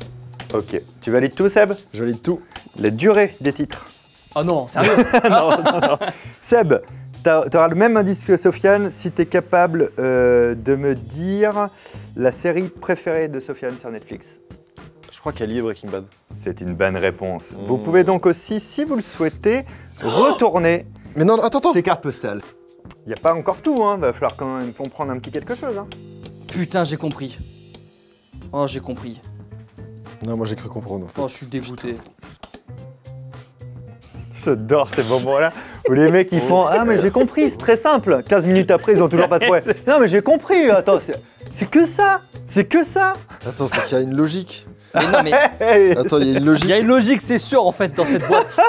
[SPEAKER 2] Ok. Tu valides tout, Seb?
[SPEAKER 3] Je valide tout.
[SPEAKER 2] La durée des titres.
[SPEAKER 1] Oh non, sérieux.
[SPEAKER 2] Seb, t'auras le même indice que Sofiane si t'es capable de me dire la série préférée de Sofiane sur Netflix.
[SPEAKER 3] Je crois qu'elle y est Breaking Bad.
[SPEAKER 2] C'est une bonne réponse. Vous pouvez donc aussi, si vous le souhaitez, retourner
[SPEAKER 3] Mais non, attends.
[SPEAKER 2] ces cartes postales. Il n'y a pas encore tout, hein. Va falloir quand même comprendre un petit quelque chose. Hein.
[SPEAKER 1] Putain, j'ai compris. Oh, j'ai compris.
[SPEAKER 3] Non, moi j'ai cru comprendre. En fait.
[SPEAKER 1] Oh, je suis dégoûté.
[SPEAKER 2] J'adore ces moments-là où les mecs ils font Ah, mais j'ai compris, c'est très simple. 15 minutes après, ils ont toujours pas trouvé. Non, mais j'ai compris. Attends, c'est que ça. C'est que ça.
[SPEAKER 3] Attends, c'est qu'il y a une logique.
[SPEAKER 1] Mais non, mais
[SPEAKER 3] Attends, il y a une
[SPEAKER 1] il
[SPEAKER 3] logique.
[SPEAKER 1] y a une logique, c'est sûr, en fait, dans cette boîte.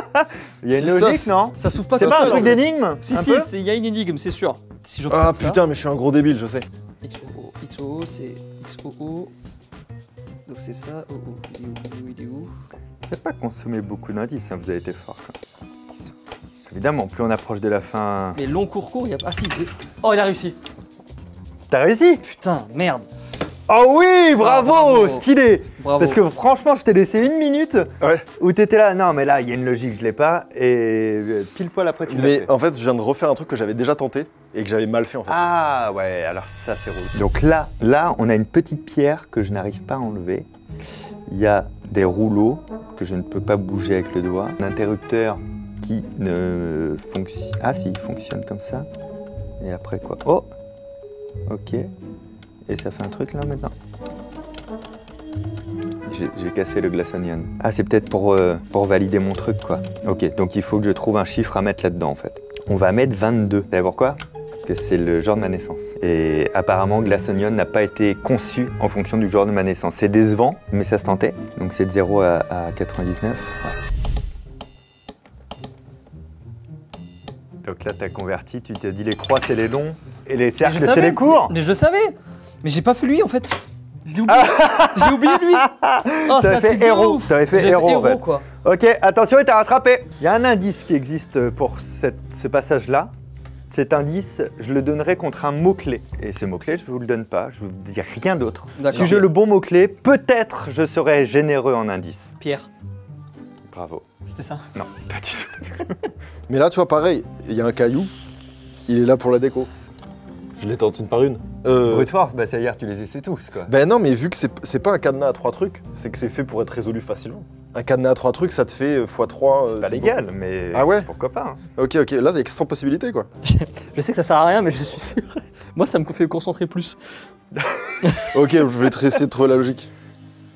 [SPEAKER 2] Il y a une
[SPEAKER 3] Si ça,
[SPEAKER 2] logique,
[SPEAKER 3] c'est-
[SPEAKER 2] non?
[SPEAKER 1] Ça s'ouvre pas
[SPEAKER 2] C'est
[SPEAKER 1] comme
[SPEAKER 2] pas
[SPEAKER 1] ça.
[SPEAKER 2] un truc
[SPEAKER 1] genre.
[SPEAKER 2] d'énigme?
[SPEAKER 1] Si,
[SPEAKER 2] un
[SPEAKER 1] si,
[SPEAKER 2] peu
[SPEAKER 1] il y a une énigme, c'est sûr. Si j'observe
[SPEAKER 3] Ah
[SPEAKER 1] ça.
[SPEAKER 3] putain, mais je suis un gros débile, je sais.
[SPEAKER 1] XOO, XOO, c'est XOO. Donc c'est ça. Oh, oh, il est où, il est où?
[SPEAKER 2] C'est pas consommer beaucoup d'indices, hein, vous avez été fort. Quoi. Évidemment, plus on approche de la fin.
[SPEAKER 1] Mais long, court, il y a pas. Ah si. Oh, il a réussi.
[SPEAKER 2] T'as réussi?
[SPEAKER 1] Putain, merde.
[SPEAKER 2] Oh oui, bravo,
[SPEAKER 1] bravo.
[SPEAKER 2] stylé.
[SPEAKER 1] Bravo.
[SPEAKER 2] Parce que franchement, je t'ai laissé 1 minute
[SPEAKER 3] Ouais.
[SPEAKER 2] où t'étais là. Non, mais là, il y a une logique, je l'ai pas. Et pile poil après, tu l'as
[SPEAKER 3] Mais
[SPEAKER 2] fait.
[SPEAKER 3] en fait, je viens de refaire un truc que j'avais déjà tenté et que j'avais mal fait en fait.
[SPEAKER 2] Ah ouais, alors ça c'est rouge. Donc là, on a une petite pierre que je n'arrive pas à enlever. Il y a des rouleaux que je ne peux pas bouger avec le doigt. Un interrupteur qui ne fonctionne... Ah si, il fonctionne comme ça. Et après quoi? Oh! Ok. Et ça fait un truc là maintenant. J'ai cassé le glass onion. Ah, c'est peut-être pour valider mon truc, quoi. Ok, donc il faut que je trouve un chiffre à mettre là-dedans, en fait. On va mettre 22. Vous savez pourquoi? Parce que c'est le jour de ma naissance. Et apparemment, glass onion n'a pas été conçu en fonction du jour de ma naissance. C'est décevant, mais ça se tentait. Donc c'est de 0 à 99. Ouais. Donc là, t'as converti, tu t'es dit les croix, c'est les longs, et les cercles, c'est les courts.
[SPEAKER 1] Mais je le savais. Mais j'ai pas fait lui, en fait. Je l'ai oublié. J'ai oublié lui. Oh,
[SPEAKER 2] T'avais fait héros. T'avais fait héros, en fait.
[SPEAKER 1] Quoi.
[SPEAKER 2] Ok, attention, il t'a rattrapé. Il y a un indice qui existe pour ce passage-là. Cet indice, je le donnerai contre un mot-clé. Et ce mot-clé, je ne vous le donne pas, je ne vous dis rien d'autre. Si j'ai le bon mot-clé, peut-être je serai généreux en indice.
[SPEAKER 1] Pierre.
[SPEAKER 2] Bravo.
[SPEAKER 1] C'était ça?
[SPEAKER 2] Non, pas du tout.
[SPEAKER 3] Mais là, tu vois, pareil, il y a un caillou, il est là pour la déco. Je les tente une par une.
[SPEAKER 2] Brute force, bah ça y est, tu les essaies tous, quoi.
[SPEAKER 3] Ben non, mais vu que c'est pas un cadenas à 3 trucs, c'est que c'est fait pour être résolu facilement. Un cadenas à 3 trucs, ça te fait x3.
[SPEAKER 2] C'est pas légal, mais
[SPEAKER 3] ah ouais,
[SPEAKER 2] pourquoi pas, hein.
[SPEAKER 3] Ok, là, il y a 100 possibilités, quoi.
[SPEAKER 1] Je sais que ça sert à rien, mais je suis sûr. Moi, ça me fait concentrer plus.
[SPEAKER 3] Ok, je vais essayer de trouver la logique.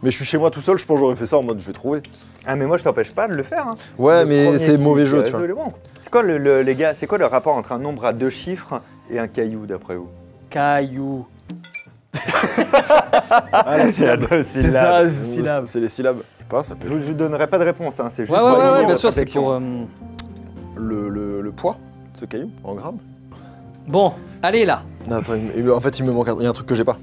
[SPEAKER 3] Mais je suis chez moi tout seul, je pense que j'aurais fait ça en mode je vais trouver.
[SPEAKER 2] Ah, mais moi, je t'empêche pas de le faire, hein.
[SPEAKER 3] Ouais, mais c'est mauvais jeu, tu vois.
[SPEAKER 2] C'est quoi, les gars, c'est quoi le rapport entre un nombre à 2 chiffres et un caillou, d'après vous?
[SPEAKER 1] Caillou.
[SPEAKER 3] Ah, la syllabe.
[SPEAKER 1] C'est ça, syllabe.
[SPEAKER 3] C'est les syllabes. Pas, ça peut...
[SPEAKER 2] Je donnerai pas de réponse, hein. C'est juste
[SPEAKER 1] Ouais, bien sûr, c'est pour...
[SPEAKER 3] Le poids de ce caillou, en grammes.
[SPEAKER 1] Bon, allez, là.
[SPEAKER 3] Non, attends, en fait, il me manque il y a un truc que j'ai pas.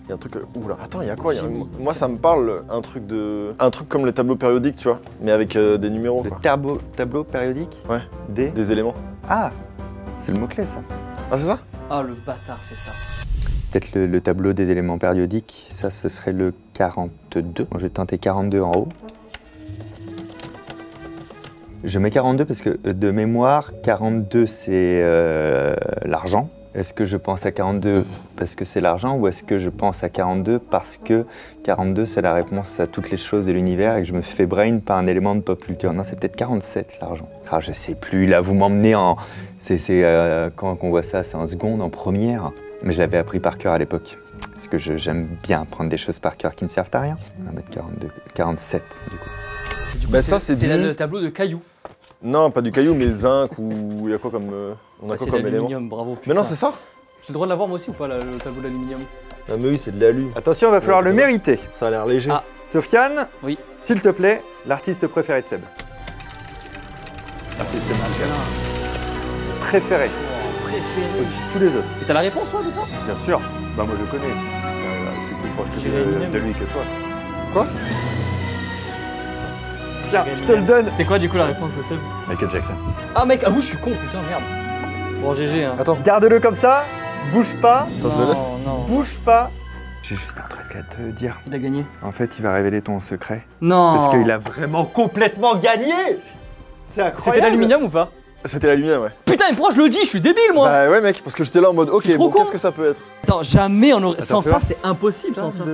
[SPEAKER 3] Il y a un truc que... Oula, attends, il y a quoi? Moi, ça me parle un truc comme le tableau périodique, tu vois, mais avec des numéros, quoi.
[SPEAKER 2] Le tableau périodique?
[SPEAKER 3] Ouais. Des éléments.
[SPEAKER 2] Ah, c'est le mot-clé, ça.
[SPEAKER 3] Ah, c'est ça?
[SPEAKER 1] Ah, le bâtard, c'est ça.
[SPEAKER 2] Peut-être le tableau des éléments périodiques, ça, ce serait le 42. Bon, je vais tenter 42 en haut. Je mets 42 parce que, de mémoire, 42, c'est l'argent. Est-ce que je pense à 42 parce que c'est l'argent ou est-ce que je pense à 42 parce que 42 c'est la réponse à toutes les choses de l'univers et que je me fais brain par un élément de pop culture? Non, c'est peut-être 47 l'argent. Ah, je sais plus, là vous m'emmenez en... quand on voit ça, c'est en seconde, en première. Mais je l'avais appris par cœur à l'époque. Parce que j'aime bien apprendre des choses par cœur qui ne servent à rien. On va mettre 42, 47 du coup.
[SPEAKER 3] Bah ça c'est
[SPEAKER 1] le tableau de caillou.
[SPEAKER 3] Non, pas du caillou, mais zinc ou... Il y a quoi comme... On a quoi comme élément?
[SPEAKER 1] C'est l'aluminium, bravo.
[SPEAKER 3] Mais non, c'est ça?
[SPEAKER 1] J'ai le droit de l'avoir moi aussi ou pas, le tableau d'aluminium?
[SPEAKER 3] Ah mais oui, c'est de l'alu.
[SPEAKER 2] Attention, il va falloir le mériter.
[SPEAKER 3] Ça a l'air léger.
[SPEAKER 1] Ah.
[SPEAKER 2] Sofiane,
[SPEAKER 1] oui.
[SPEAKER 2] S'il te plaît, l'artiste préféré de Seb. Artiste préféré.
[SPEAKER 1] Préféré.
[SPEAKER 2] Au-dessus de tous les autres.
[SPEAKER 1] Et t'as la réponse toi de ça?
[SPEAKER 2] Bien sûr. Bah moi je le connais. Je suis plus proche de lui que toi.
[SPEAKER 3] Quoi?
[SPEAKER 2] Tiens, je te le donne.
[SPEAKER 1] C'était quoi du coup la réponse de Seb?
[SPEAKER 2] Michael Jackson.
[SPEAKER 1] Ah mec, ah oui je suis con putain merde. Bon GG hein.
[SPEAKER 3] Attends.
[SPEAKER 2] Garde-le comme ça, bouge pas.
[SPEAKER 3] Attends, je le laisse.
[SPEAKER 1] Non.
[SPEAKER 2] Bouge pas. J'ai juste un truc à te dire.
[SPEAKER 1] Il a gagné.
[SPEAKER 2] En fait, il va révéler ton secret.
[SPEAKER 1] Non.
[SPEAKER 2] Parce qu'il a vraiment complètement gagné. C'est incroyable.
[SPEAKER 1] C'était l'aluminium ou pas?
[SPEAKER 3] C'était l'aluminium, ouais.
[SPEAKER 1] Putain mais pourquoi je le dis? Je suis débile moi.
[SPEAKER 3] Bah ouais mec, parce que j'étais là en mode ok, bon qu'est-ce que ça peut être?
[SPEAKER 1] Attends, jamais on aurait...
[SPEAKER 2] Attends,
[SPEAKER 1] sans ça c'est impossible sans ça.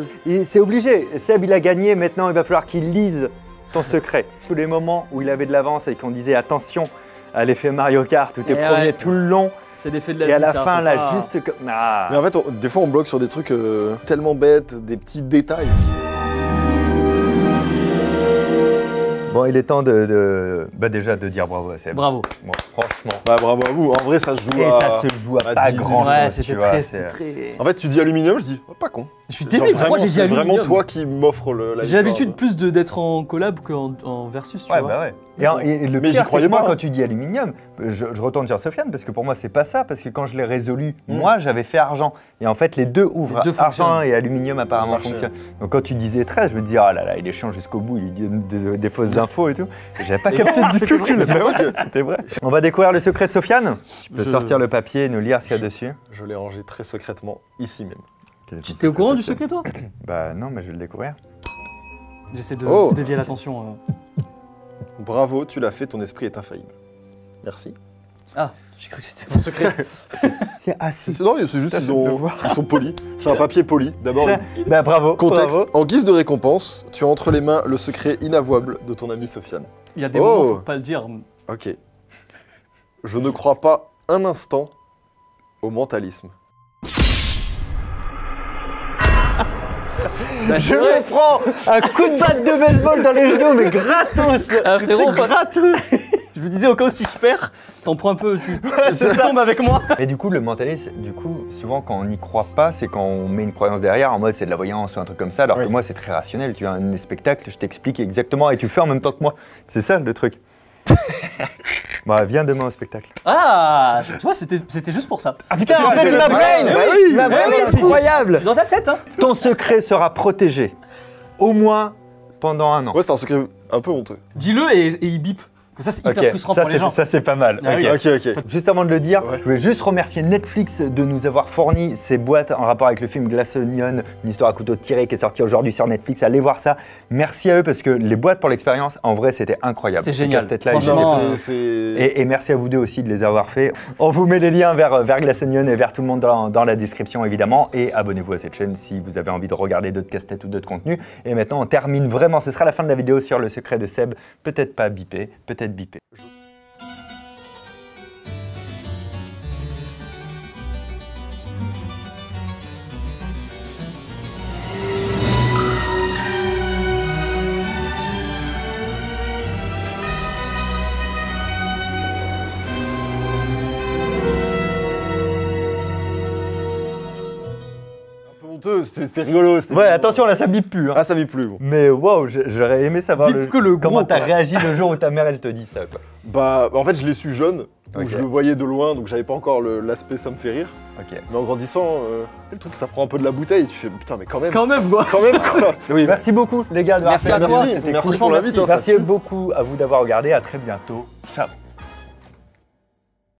[SPEAKER 2] C'est obligé. Seb, il a gagné. Maintenant, il va falloir qu'il lise ton secret. Tous les moments où il avait de l'avance et qu'on disait attention à l'effet Mario Kart où t'es premier
[SPEAKER 1] ouais.
[SPEAKER 2] tout le long.
[SPEAKER 1] C'est l'effet de la
[SPEAKER 2] Et
[SPEAKER 1] vie,
[SPEAKER 2] à la
[SPEAKER 1] ça,
[SPEAKER 2] fin,
[SPEAKER 1] faut
[SPEAKER 2] là,
[SPEAKER 1] pas-
[SPEAKER 2] juste comme... Ah.
[SPEAKER 3] Mais en fait, des fois on bloque sur des trucs tellement bêtes, des petits détails.
[SPEAKER 2] Bon, il est temps déjà de dire bravo à Seb.
[SPEAKER 1] Bravo.
[SPEAKER 2] Bon, franchement.
[SPEAKER 3] Bah bravo à vous, en vrai ça se joue
[SPEAKER 2] Et
[SPEAKER 3] à...
[SPEAKER 2] ça se joue à
[SPEAKER 3] à
[SPEAKER 2] pas
[SPEAKER 3] 10,
[SPEAKER 2] grand chose.
[SPEAKER 1] Ouais, c'était très...
[SPEAKER 3] En fait tu dis aluminium, je dis oh, pas con.
[SPEAKER 1] Je suis
[SPEAKER 3] Genre,
[SPEAKER 1] débile, pourquoi
[SPEAKER 3] vraiment,
[SPEAKER 1] j'ai dit
[SPEAKER 3] c'est
[SPEAKER 1] aluminium?
[SPEAKER 3] vraiment toi qui m'offre la
[SPEAKER 1] J'ai
[SPEAKER 3] victoire.
[SPEAKER 1] l'habitude plus d'être en collab qu'en versus, tu
[SPEAKER 2] Ouais,
[SPEAKER 1] vois.
[SPEAKER 2] bah ouais. Et le
[SPEAKER 3] Mais j'y
[SPEAKER 2] pire, c'est
[SPEAKER 3] croyais
[SPEAKER 2] que moi,
[SPEAKER 3] pas,
[SPEAKER 2] quand
[SPEAKER 3] hein.
[SPEAKER 2] tu dis aluminium, je retourne sur Sofiane parce que pour moi, c'est pas ça. Parce que quand je l'ai résolu, moi, j'avais fait argent. Et en fait, les deux ouvrent.
[SPEAKER 1] Les deux
[SPEAKER 2] Argent
[SPEAKER 1] fonctionnent.
[SPEAKER 2] et aluminium apparemment
[SPEAKER 3] Marché,
[SPEAKER 2] fonctionnent. Donc quand tu disais 13, je me dis, oh là là, il est chiant jusqu'au bout, il dit des fausses infos et tout. Et j'avais pas capté du tout que tu le
[SPEAKER 3] C'est vrai
[SPEAKER 2] savais. C'était vrai. On va découvrir le secret de Sofiane. Tu peux
[SPEAKER 3] Je-
[SPEAKER 2] sortir le papier et nous lire ce qu'il y a dessus.
[SPEAKER 3] Je l'ai rangé très secrètement, ici même.
[SPEAKER 1] Tu t'es au courant du secret, toi?
[SPEAKER 2] Bah non, mais je vais le découvrir.
[SPEAKER 1] J'essaie de
[SPEAKER 3] Oh.
[SPEAKER 1] dévier l'attention.
[SPEAKER 3] Bravo, tu l'as fait, ton esprit est infaillible. Merci.
[SPEAKER 1] Ah, j'ai cru que c'était mon secret.
[SPEAKER 2] C'est assis.
[SPEAKER 3] Non, c'est juste
[SPEAKER 2] Ça,
[SPEAKER 3] ils
[SPEAKER 2] je le
[SPEAKER 3] ont-
[SPEAKER 2] vois.
[SPEAKER 3] ils sont polis. C'est un papier poli. D'abord,
[SPEAKER 2] Bah bravo.
[SPEAKER 3] contexte.
[SPEAKER 2] bravo.
[SPEAKER 3] En guise de récompense, tu as entre les mains le secret inavouable de ton ami Sofiane.
[SPEAKER 1] Il y a des
[SPEAKER 3] Oh.
[SPEAKER 1] moments, faut pas le dire.
[SPEAKER 3] Ok. Je ne crois pas un instant au mentalisme.
[SPEAKER 2] Je me prends un coup de batte de baseball dans les genoux, mais gratos.
[SPEAKER 1] Frérot,
[SPEAKER 2] C'est gratos.
[SPEAKER 1] je me disais au cas où si je perds, t'en prends un peu, tu tombes avec moi.
[SPEAKER 2] Mais du coup, le mentalisme, souvent quand on n'y croit pas, c'est quand on met une croyance derrière, en mode c'est de la voyance ou un truc comme ça, alors que moi c'est très rationnel. Tu as un spectacle, je t'explique exactement et tu fais en même temps que moi. C'est ça le truc. Bah, viens demain au spectacle.
[SPEAKER 1] Ah, tu vois, c'était juste pour ça.
[SPEAKER 2] Ah putain, en
[SPEAKER 3] fait,
[SPEAKER 2] fait,
[SPEAKER 3] la
[SPEAKER 2] ma
[SPEAKER 3] brain,
[SPEAKER 2] brain,
[SPEAKER 3] bah
[SPEAKER 2] oui, ma brain,
[SPEAKER 1] oui,
[SPEAKER 2] c'est
[SPEAKER 1] c'est-
[SPEAKER 2] incroyable.
[SPEAKER 1] C'est dans ta tête, hein.
[SPEAKER 2] Ton secret sera protégé, au moins pendant un an.
[SPEAKER 3] Ouais, c'est un secret un peu honteux.
[SPEAKER 1] Dis-le et il bip. Comme ça, c'est hyper frustrant
[SPEAKER 2] ça,
[SPEAKER 1] pour les gens.
[SPEAKER 2] ça c'est pas mal.
[SPEAKER 1] Ah oui.
[SPEAKER 2] Ok.
[SPEAKER 3] Ok.
[SPEAKER 2] Juste avant de le dire,
[SPEAKER 3] Ouais.
[SPEAKER 2] je voulais juste remercier Netflix de nous avoir fourni ces boîtes en rapport avec le film Glass Onion, une histoire à couteau tiré qui est sortie aujourd'hui sur Netflix. Allez voir ça. Merci à eux parce que les boîtes pour l'expérience, en vrai, c'était incroyable.
[SPEAKER 1] C'était
[SPEAKER 2] Ces
[SPEAKER 1] génial.
[SPEAKER 2] casse-têtes-là, ils
[SPEAKER 1] Franchement,
[SPEAKER 2] étaient- et merci à vous deux aussi de les avoir fait. On vous met les liens vers Glass Onion et vers tout le monde dans la description évidemment. Et abonnez-vous à cette chaîne si vous avez envie de regarder d'autres casse-têtes ou d'autres contenus. Et maintenant, on termine vraiment. Ce sera la fin de la vidéo sur le secret de Seb. Peut-être pas bipé, peut-être bipé.
[SPEAKER 3] Un peu honteux, c'était rigolo. c'était
[SPEAKER 2] Ouais,
[SPEAKER 3] mignon.
[SPEAKER 2] attention, là, ça bip plus. Hein.
[SPEAKER 3] Ah, ça m'est plus. Bon.
[SPEAKER 2] Mais waouh, j'aurais aimé savoir
[SPEAKER 1] Bip que le gros,
[SPEAKER 2] comment t'as
[SPEAKER 1] quoi.
[SPEAKER 2] réagi le jour où ta mère elle te dit ça. Quoi.
[SPEAKER 3] Bah, en fait, je l'ai su jeune, où
[SPEAKER 2] Ok.
[SPEAKER 3] je le voyais de loin, donc j'avais pas encore l'aspect ça me fait rire.
[SPEAKER 2] Ok.
[SPEAKER 3] Mais en grandissant, le truc, ça prend un peu de la bouteille. Tu fais putain, mais quand même.
[SPEAKER 1] Quand même, quoi.
[SPEAKER 3] Quand même, quoi. Oui,
[SPEAKER 2] Merci beaucoup les gars d'avoir
[SPEAKER 1] Merci
[SPEAKER 2] fait
[SPEAKER 1] à
[SPEAKER 2] la
[SPEAKER 1] toi.
[SPEAKER 2] vidéo, c'était
[SPEAKER 3] Merci
[SPEAKER 2] cool.
[SPEAKER 3] pour l'invite. hein, ça
[SPEAKER 2] Merci
[SPEAKER 3] tue.
[SPEAKER 2] beaucoup à vous d'avoir regardé. À très bientôt. Ciao.